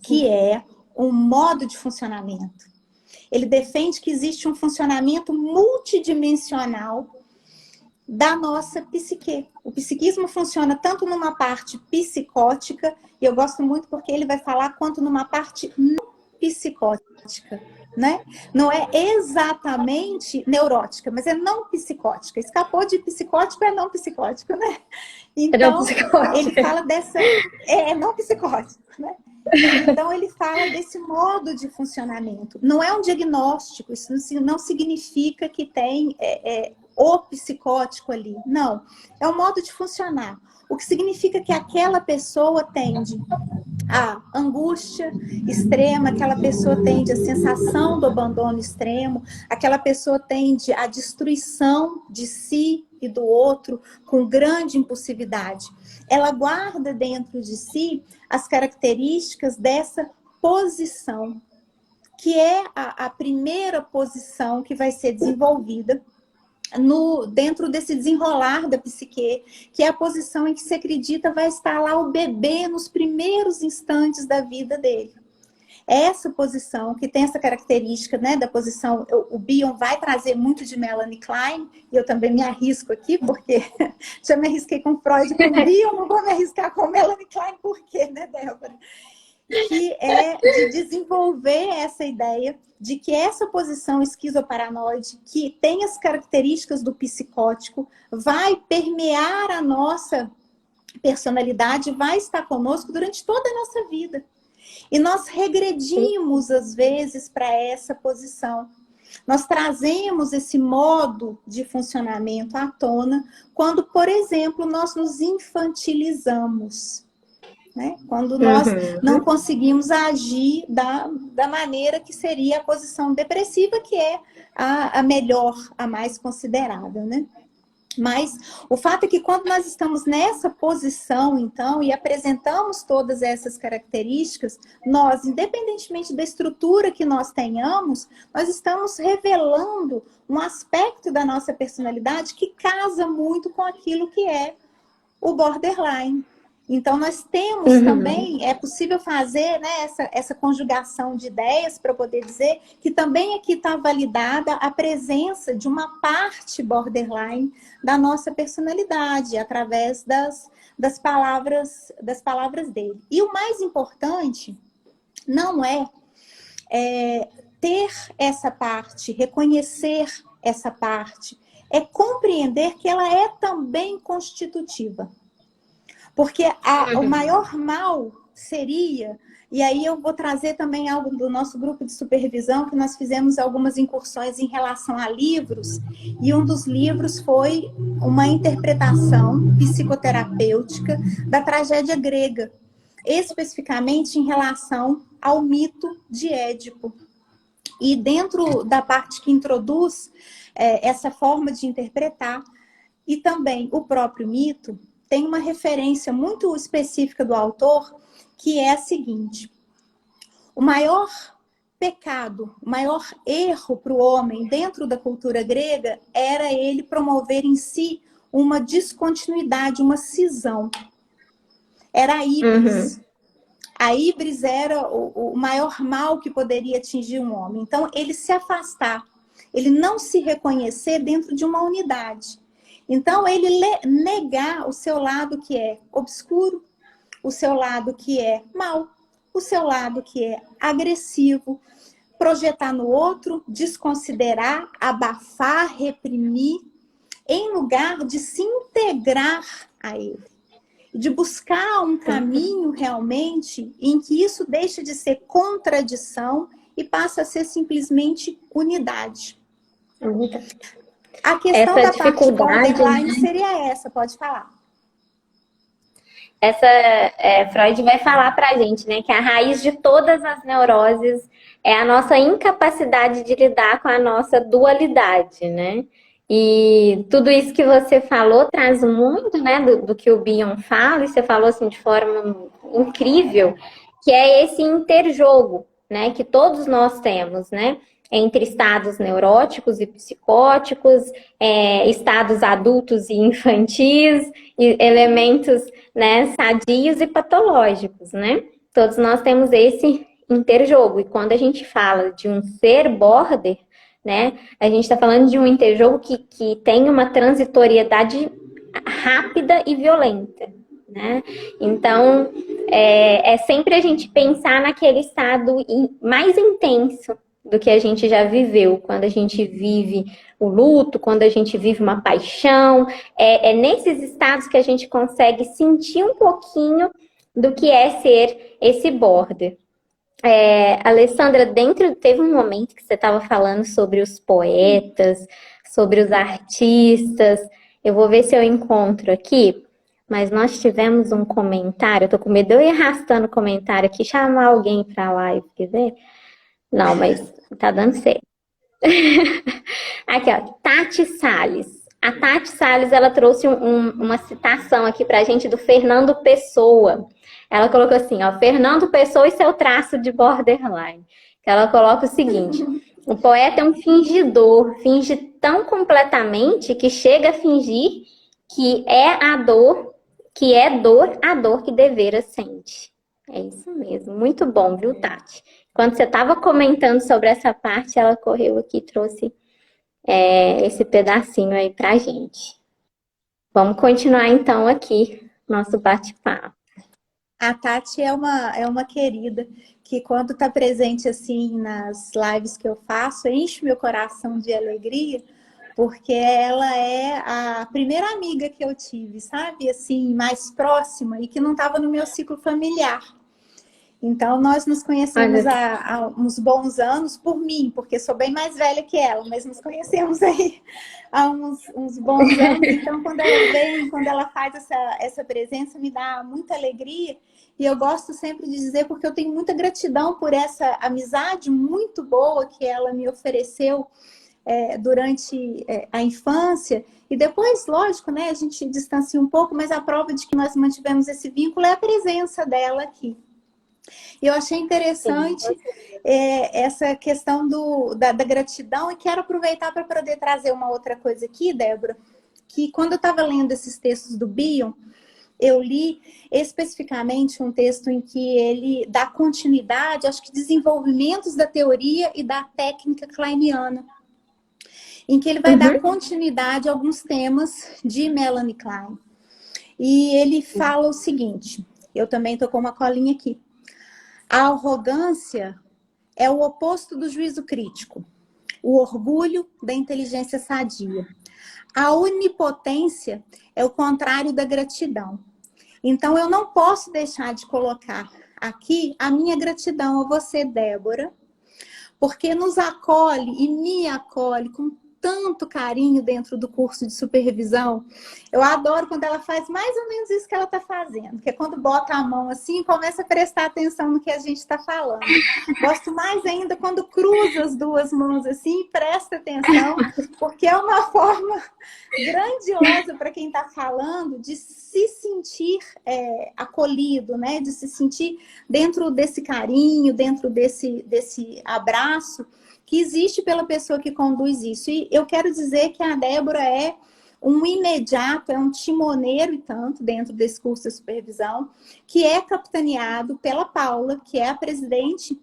Speaker 2: que é um modo de funcionamento. Ele defende que existe um funcionamento multidimensional da nossa psique. O psiquismo funciona tanto numa parte psicótica, e eu gosto muito porque ele vai falar, quanto numa parte não psicótica, né? Não é exatamente neurótica, mas é não psicótica. Escapou de psicótico, é não psicótico, né? Então, ele fala dessa... É não psicótico, né? Então, ele fala desse modo de funcionamento. Não é um diagnóstico, isso não significa que tem o psicótico ali. Não, é um modo de funcionar. O que significa que aquela pessoa tende à angústia extrema, aquela pessoa tende à sensação do abandono extremo, aquela pessoa tende à destruição de si e do outro com grande impulsividade. Ela guarda dentro de si as características dessa posição, que é a primeira posição que vai ser desenvolvida dentro desse desenrolar da psique, que é a posição em que se acredita vai estar lá o bebê nos primeiros instantes da vida dele. Essa posição, que tem essa característica, né, da posição, o Bion vai trazer muito de Melanie Klein, e eu também me arrisco aqui, porque já me arrisquei com Freud, com Bion, não vou me arriscar com Melanie Klein, por quê, né, Débora? Que é de desenvolver essa ideia de que essa posição esquizoparanoide, que tem as características do psicótico, vai permear a nossa personalidade, vai estar conosco durante toda a nossa vida. E nós regredimos, às vezes, para essa posição. Nós trazemos esse modo de funcionamento à tona quando, por exemplo, nós nos infantilizamos. Né? Quando nós não conseguimos agir da maneira que seria a posição depressiva, que é a melhor, a mais considerada, né? Mas o fato é que quando nós estamos nessa posição, então, e apresentamos todas essas características, nós, independentemente da estrutura que nós tenhamos, nós estamos revelando um aspecto da nossa personalidade que casa muito com aquilo que é o borderline. Então, nós temos também, é possível fazer, né, essa conjugação de ideias para poder dizer que também aqui está validada a presença de uma parte borderline da nossa personalidade, através das palavras dele. E o mais importante não é ter essa parte, reconhecer essa parte, é compreender que ela é também constitutiva. Porque o maior mal seria, e aí eu vou trazer também algo do nosso grupo de supervisão, que nós fizemos algumas incursões em relação a livros, e um dos livros foi uma interpretação psicoterapêutica da tragédia grega, especificamente em relação ao mito de Édipo. E dentro da parte que introduz essa forma de interpretar, e também o próprio mito, tem uma referência muito específica do autor, que é a seguinte: o maior pecado, o maior erro para o homem dentro da cultura grega era ele promover em si uma descontinuidade, uma cisão. Era a híbris. A híbris era o maior mal que poderia atingir um homem. Então, ele se afastar, ele não se reconhecer dentro de uma unidade. Então, ele negar o seu lado que é obscuro, o seu lado que é mau, o seu lado que é agressivo, projetar no outro, desconsiderar, abafar, reprimir, em lugar de se integrar a ele. De buscar um caminho realmente em que isso deixa de ser contradição e passa a ser simplesmente unidade. A questão da parte borderline seria essa, pode falar.
Speaker 1: Freud vai falar pra gente, né, que a raiz de todas as neuroses é a nossa incapacidade de lidar com a nossa dualidade, né? E tudo isso que você falou traz muito, né, do que o Bion fala, e você falou assim de forma incrível, que é esse interjogo, né, que todos nós temos, né, entre estados neuróticos e psicóticos, estados adultos e infantis, e elementos, né, sadios e patológicos, né? Todos nós temos esse interjogo. E quando a gente fala de um ser border, né, a gente está falando de um interjogo que tem uma transitoriedade rápida e violenta, né? Então, é sempre a gente pensar naquele estado mais intenso do que a gente já viveu, quando a gente vive o luto, quando a gente vive uma paixão, é nesses estados que a gente consegue sentir um pouquinho do que é ser esse border. Alessandra, teve um momento que você estava falando sobre os poetas, sobre os artistas, eu vou ver se eu encontro aqui, mas nós tivemos um comentário, eu tô com medo de eu ir arrastando o comentário aqui, chamar alguém para a live, quer ver? Não, mas tá dando certo. Aqui, ó, Tati Salles. A Tati Salles, ela trouxe uma citação aqui pra gente do Fernando Pessoa. Ela colocou assim, ó, Fernando Pessoa e seu traço de borderline. Ela coloca o seguinte: o poeta é um fingidor, finge tão completamente que chega a fingir que é a dor que devera sente. É isso mesmo, muito bom, viu, Tati? Quando você estava comentando sobre essa parte, ela correu aqui e trouxe esse pedacinho aí pra gente. Vamos continuar então aqui nosso bate-papo.
Speaker 2: A Tati é uma querida que quando está presente assim nas lives que eu faço, enche meu coração de alegria, porque ela é a primeira amiga que eu tive, sabe? Assim, mais próxima e que não estava no meu ciclo familiar. Então, nós nos conhecemos há uns bons anos por mim, porque sou bem mais velha que ela, mas nos conhecemos aí há uns bons anos. Então, quando ela vem, quando ela faz essa presença, me dá muita alegria. E eu gosto sempre de dizer, porque eu tenho muita gratidão por essa amizade muito boa que ela me ofereceu durante a infância. E depois, lógico, né, a gente distancia um pouco, mas a prova de que nós mantivemos esse vínculo é a presença dela aqui. E eu achei interessante essa questão da gratidão, e quero aproveitar para poder trazer uma outra coisa aqui, Débora, que quando eu estava lendo esses textos do Bion, eu li especificamente um texto em que ele dá continuidade, acho que desenvolvimentos da teoria e da técnica kleiniana, em que ele vai dar continuidade a alguns temas de Melanie Klein. E ele fala o seguinte, eu também estou com uma colinha aqui. A arrogância é o oposto do juízo crítico, o orgulho da inteligência sadia. A onipotência é o contrário da gratidão. Então, eu não posso deixar de colocar aqui a minha gratidão a você, Débora, porque nos acolhe e me acolhe com tanto carinho dentro do curso de supervisão. Eu adoro quando ela faz mais ou menos isso que ela está fazendo, que é quando bota a mão assim e começa a prestar atenção no que a gente está falando. Gosto mais ainda quando cruza as duas mãos assim e presta atenção, porque é uma forma grandiosa para quem está falando de se sentir acolhido, né? De se sentir dentro desse carinho, dentro desse abraço que existe pela pessoa que conduz isso. E eu quero dizer que a Débora é um imediato, é um timoneiro e tanto dentro desse curso de supervisão, que é capitaneado pela Paula, que é a presidente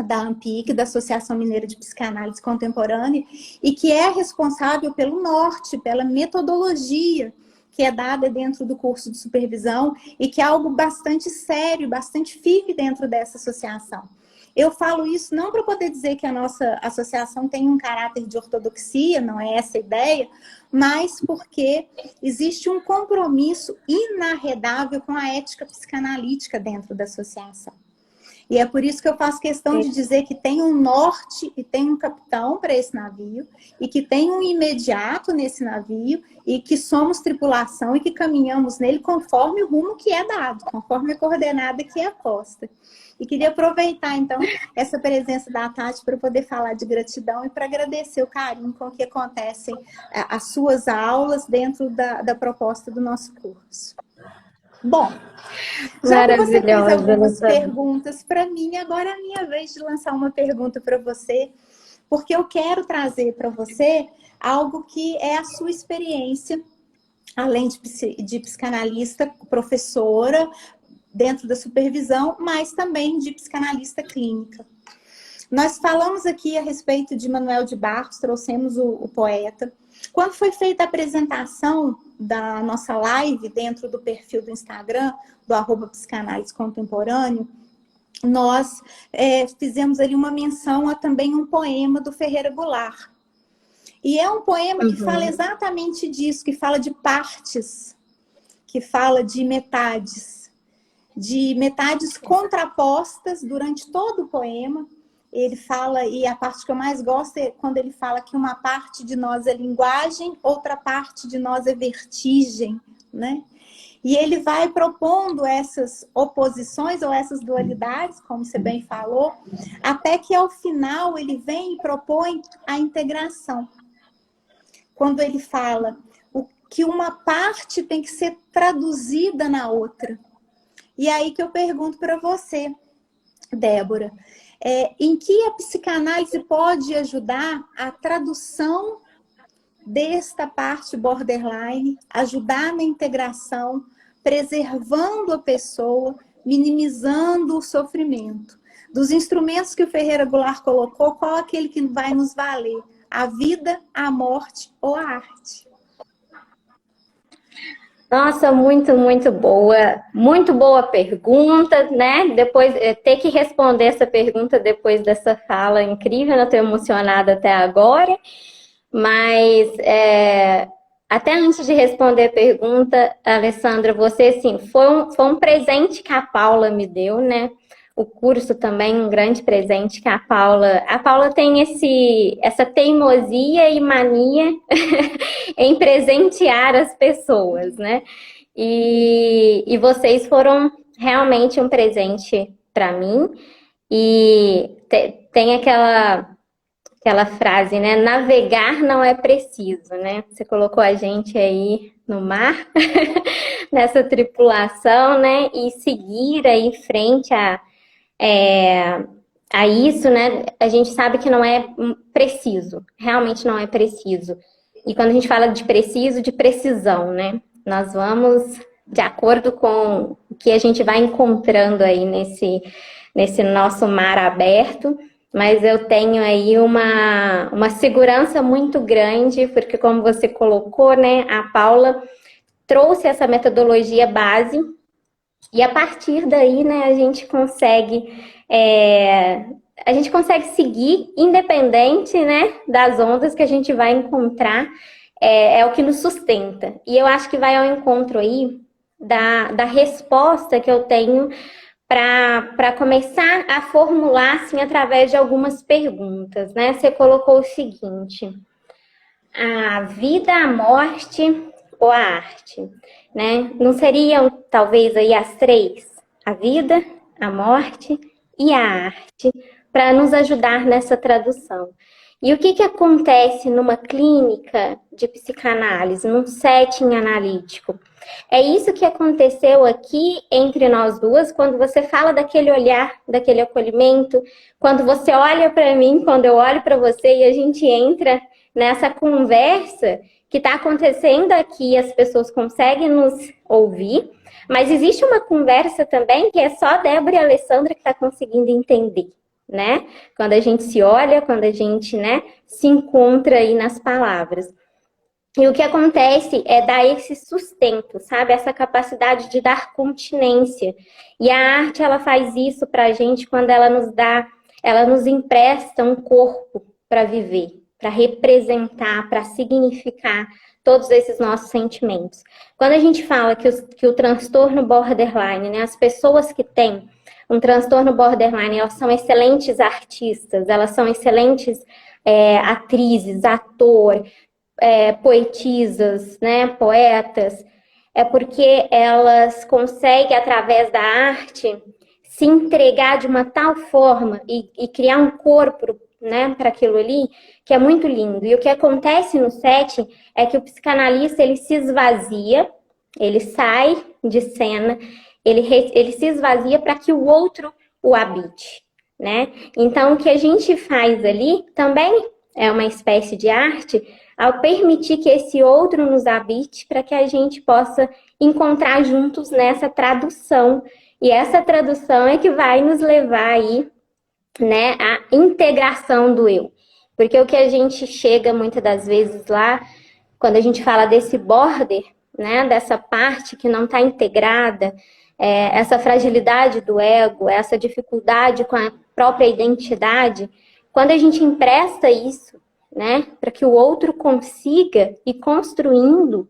Speaker 2: da AMPIC, da Associação Mineira de Psicanálise Contemporânea, e que é responsável pelo norte, pela metodologia que é dada dentro do curso de supervisão e que é algo bastante sério, bastante firme dentro dessa associação. Eu falo isso não para poder dizer que a nossa associação tem um caráter de ortodoxia, não é essa a ideia, mas porque existe um compromisso inarredável com a ética psicanalítica dentro da associação. E é por isso que eu faço questão de dizer que tem um norte e tem um capitão para esse navio, e que tem um imediato nesse navio, e que somos tripulação e que caminhamos nele conforme o rumo que é dado, conforme a coordenada que é posta. E queria aproveitar, então, essa presença da Tati para poder falar de gratidão e para agradecer o carinho com que acontecem as suas aulas dentro da proposta do nosso curso. Bom, já que você fez algumas perguntas para mim, agora é a minha vez de lançar uma pergunta para você, porque eu quero trazer para você algo que é a sua experiência, além de psicanalista, professora, dentro da supervisão, mas também de psicanalista clínica. Nós falamos aqui a respeito de Manuel de Barros, trouxemos o poeta. Quando foi feita a apresentação da nossa live dentro do perfil do Instagram, do @psicanálise contemporâneo, nós fizemos ali uma menção a também um poema do Ferreira Goulart. E é um poema que fala exatamente disso, que fala de partes, que fala de metades contrapostas durante todo o poema. Ele fala, e a parte que eu mais gosto é quando ele fala que uma parte de nós é linguagem, outra parte de nós é vertigem, né? E ele vai propondo essas oposições ou essas dualidades, como você bem falou, até que ao final ele vem e propõe a integração. Quando ele fala que uma parte tem que ser traduzida na outra. E aí que eu pergunto para você, Débora, em que a psicanálise pode ajudar a tradução desta parte borderline, ajudar na integração, preservando a pessoa, minimizando o sofrimento? Dos instrumentos que o Ferreira Goulart colocou, qual é aquele que vai nos valer? A vida, a morte ou a arte?
Speaker 1: Nossa, muito boa pergunta, né? Depois, ter que responder essa pergunta depois dessa fala incrível, eu estou emocionada até agora, mas até antes de responder a pergunta, Alessandra, você, assim, foi um presente que a Paula me deu, né? O curso também, um grande presente que a Paula tem essa teimosia e mania em presentear as pessoas, né? E vocês foram realmente um presente para mim. E tem aquela frase, né? Navegar não é preciso, né? Você colocou a gente aí no mar, nessa tripulação, né? E seguir aí em frente a isso, né? A gente sabe que não é preciso, realmente não é preciso. E quando a gente fala de preciso, de precisão, né? Nós vamos de acordo com o que a gente vai encontrando aí nesse nosso mar aberto, mas eu tenho aí uma segurança muito grande, porque como você colocou, né, a Paula trouxe essa metodologia base, e a partir daí, né, a gente consegue seguir independente, né, das ondas que a gente vai encontrar, é o que nos sustenta. E eu acho que vai ao encontro aí da resposta que eu tenho para começar a formular, assim, através de algumas perguntas, né? Você colocou o seguinte: a vida, a morte ou a arte, né? Não seriam, talvez, aí as três? A vida, a morte e a arte, para nos ajudar nessa tradução. E o que acontece numa clínica de psicanálise, num setting analítico? É isso que aconteceu aqui entre nós duas, quando você fala daquele olhar, daquele acolhimento, quando você olha para mim, quando eu olho para você e a gente entra nessa conversa que está acontecendo aqui, as pessoas conseguem nos ouvir, mas existe uma conversa também que é só a Débora e a Alessandra que está conseguindo entender, né? Quando a gente se olha, quando a gente, né, se encontra aí nas palavras. E o que acontece é dar esse sustento, sabe? Essa capacidade de dar continência. E a arte, ela faz isso pra gente quando ela nos empresta um corpo para viver, para representar, para significar todos esses nossos sentimentos. Quando a gente fala que o transtorno borderline, né, as pessoas que têm um transtorno borderline, elas são excelentes artistas, elas são excelentes atrizes, ator, poetisas, né, poetas, é porque elas conseguem, através da arte, se entregar de uma tal forma e criar um corpo, né, para aquilo ali, que é muito lindo. E o que acontece no setting é que o psicanalista, ele se esvazia, ele sai de cena, ele se esvazia para que o outro o habite, né? Então, o que a gente faz ali também é uma espécie de arte, ao permitir que esse outro nos habite, para que a gente possa encontrar juntos nessa tradução. E essa tradução é que vai nos levar aí, né, à integração do eu. Porque o que a gente chega muitas das vezes lá, quando a gente fala desse border, né, dessa parte que não está integrada, essa fragilidade do ego, essa dificuldade com a própria identidade, quando a gente empresta isso, né, para que o outro consiga ir construindo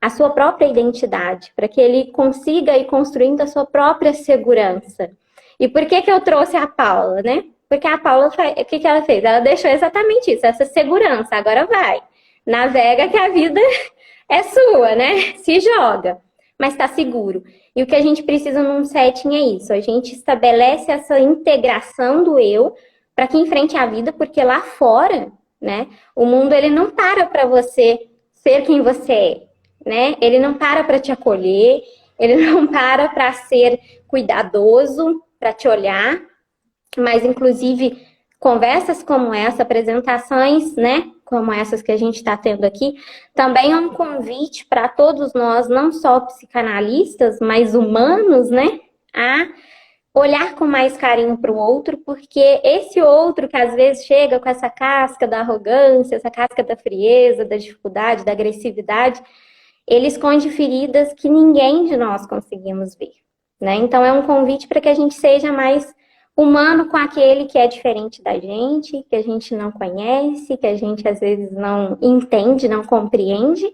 Speaker 1: a sua própria identidade, para que ele consiga ir construindo a sua própria segurança. E por que eu trouxe a Paula, né? Porque a Paula, o que ela fez? Ela deixou exatamente isso, essa segurança. Agora vai, navega que a vida é sua, né? Se joga, mas está seguro. E o que a gente precisa num setting é isso, a gente estabelece essa integração do eu para que enfrente a vida, porque lá fora, né, o mundo ele não para você ser quem você é, né? Ele não para te acolher, ele não para ser cuidadoso, para te olhar, mas inclusive conversas como essa, apresentações, né, como essas que a gente está tendo aqui, também é um convite para todos nós, não só psicanalistas, mas humanos, né, a olhar com mais carinho para o outro, porque esse outro que às vezes chega com essa casca da arrogância, essa casca da frieza, da dificuldade, da agressividade, ele esconde feridas que ninguém de nós conseguimos ver, né? Então é um convite para que a gente seja mais humano com aquele que é diferente da gente, que a gente não conhece, que a gente às vezes não entende, não compreende,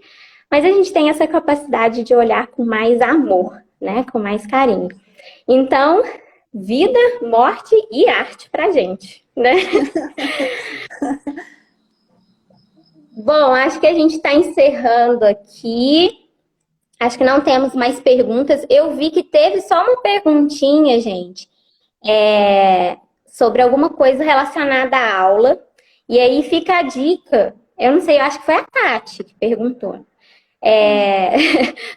Speaker 1: mas a gente tem essa capacidade de olhar com mais amor, né? Com mais carinho. Então, vida, morte e arte pra gente, né? Bom, acho que a gente está encerrando aqui. Acho que não temos mais perguntas. Eu vi que teve só uma perguntinha, gente, sobre alguma coisa relacionada à aula. E aí fica a dica. Eu não sei, eu acho que foi a Tati que perguntou.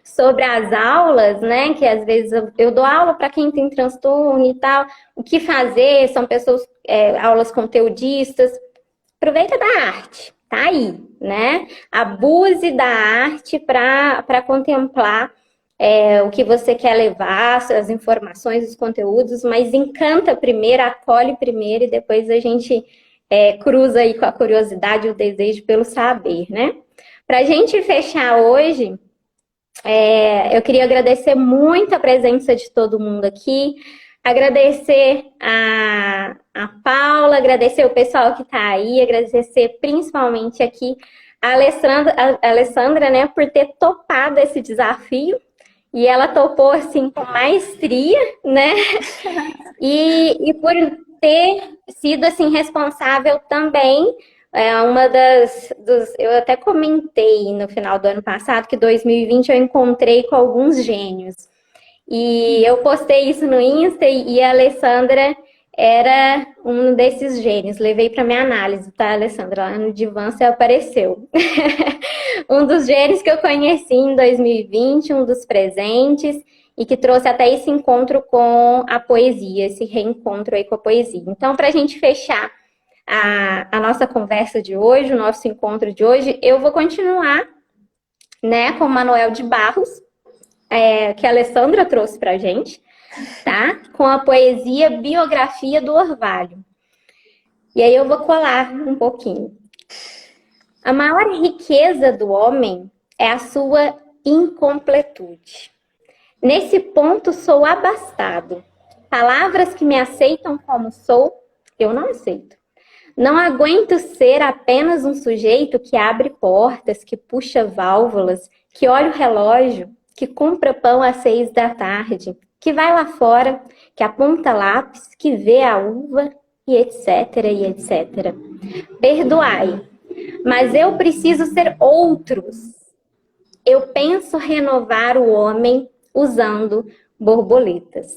Speaker 1: Sobre as aulas, né? Que às vezes eu dou aula para quem tem transtorno e tal. O que fazer? São pessoas, aulas conteudistas. Aproveita da arte, tá aí, né? Abuse da arte para contemplar o que você quer levar, as informações, os conteúdos, mas encanta primeiro, acolhe primeiro e depois a gente cruza aí com a curiosidade e o desejo pelo saber, né? Para a gente fechar hoje, eu queria agradecer muito a presença de todo mundo aqui, agradecer a Paula, agradecer o pessoal que está aí, agradecer principalmente aqui a Alessandra, né, por ter topado esse desafio. E ela topou, assim, com maestria, né? E por ter sido, assim, responsável também, eu até comentei no final do ano passado que 2020 eu encontrei com alguns gênios. E eu postei isso no Insta e a Alessandra era um desses gênios. Levei para minha análise, tá, Alessandra? Lá no divã você apareceu. Um dos gênios que eu conheci em 2020, um dos presentes, e que trouxe até esse encontro com a poesia, esse reencontro aí com a poesia. Então, para a gente fechar a nossa conversa de hoje, o nosso encontro de hoje, eu vou continuar, né, com o Manuel de Barros, que a Alessandra trouxe para a gente, tá? Com a poesia Biografia do Orvalho. E aí eu vou colar um pouquinho. A maior riqueza do homem é a sua incompletude. Nesse ponto sou abastado. Palavras que me aceitam como sou, eu não aceito. Não aguento ser apenas um sujeito que abre portas, que puxa válvulas, que olha o relógio, que compra pão às 6 da tarde, que vai lá fora, que aponta lápis, que vê a uva, e etc, e etc. Perdoai, mas eu preciso ser outros. Eu penso renovar o homem usando borboletas.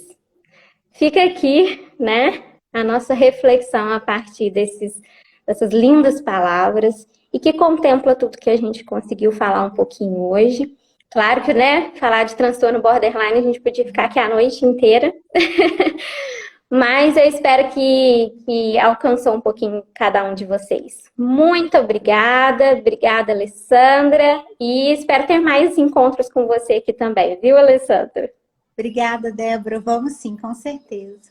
Speaker 1: Fica aqui, né, a nossa reflexão a partir dessas lindas palavras e que contempla tudo que a gente conseguiu falar um pouquinho hoje. Claro que, né, falar de transtorno borderline a gente podia ficar aqui a noite inteira, mas eu espero que alcançou um pouquinho cada um de vocês. Muito obrigada, Alessandra, e espero ter mais encontros com você aqui também, viu, Alessandra?
Speaker 2: Obrigada, Débora. Vamos sim, com certeza.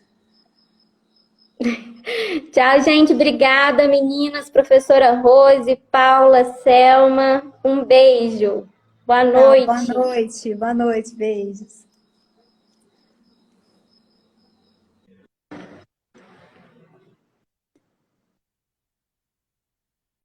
Speaker 1: Tchau, gente. Obrigada, meninas, professora Rose, Paula, Selma. Um beijo. Boa noite.
Speaker 2: Boa noite. Boa noite. Beijos.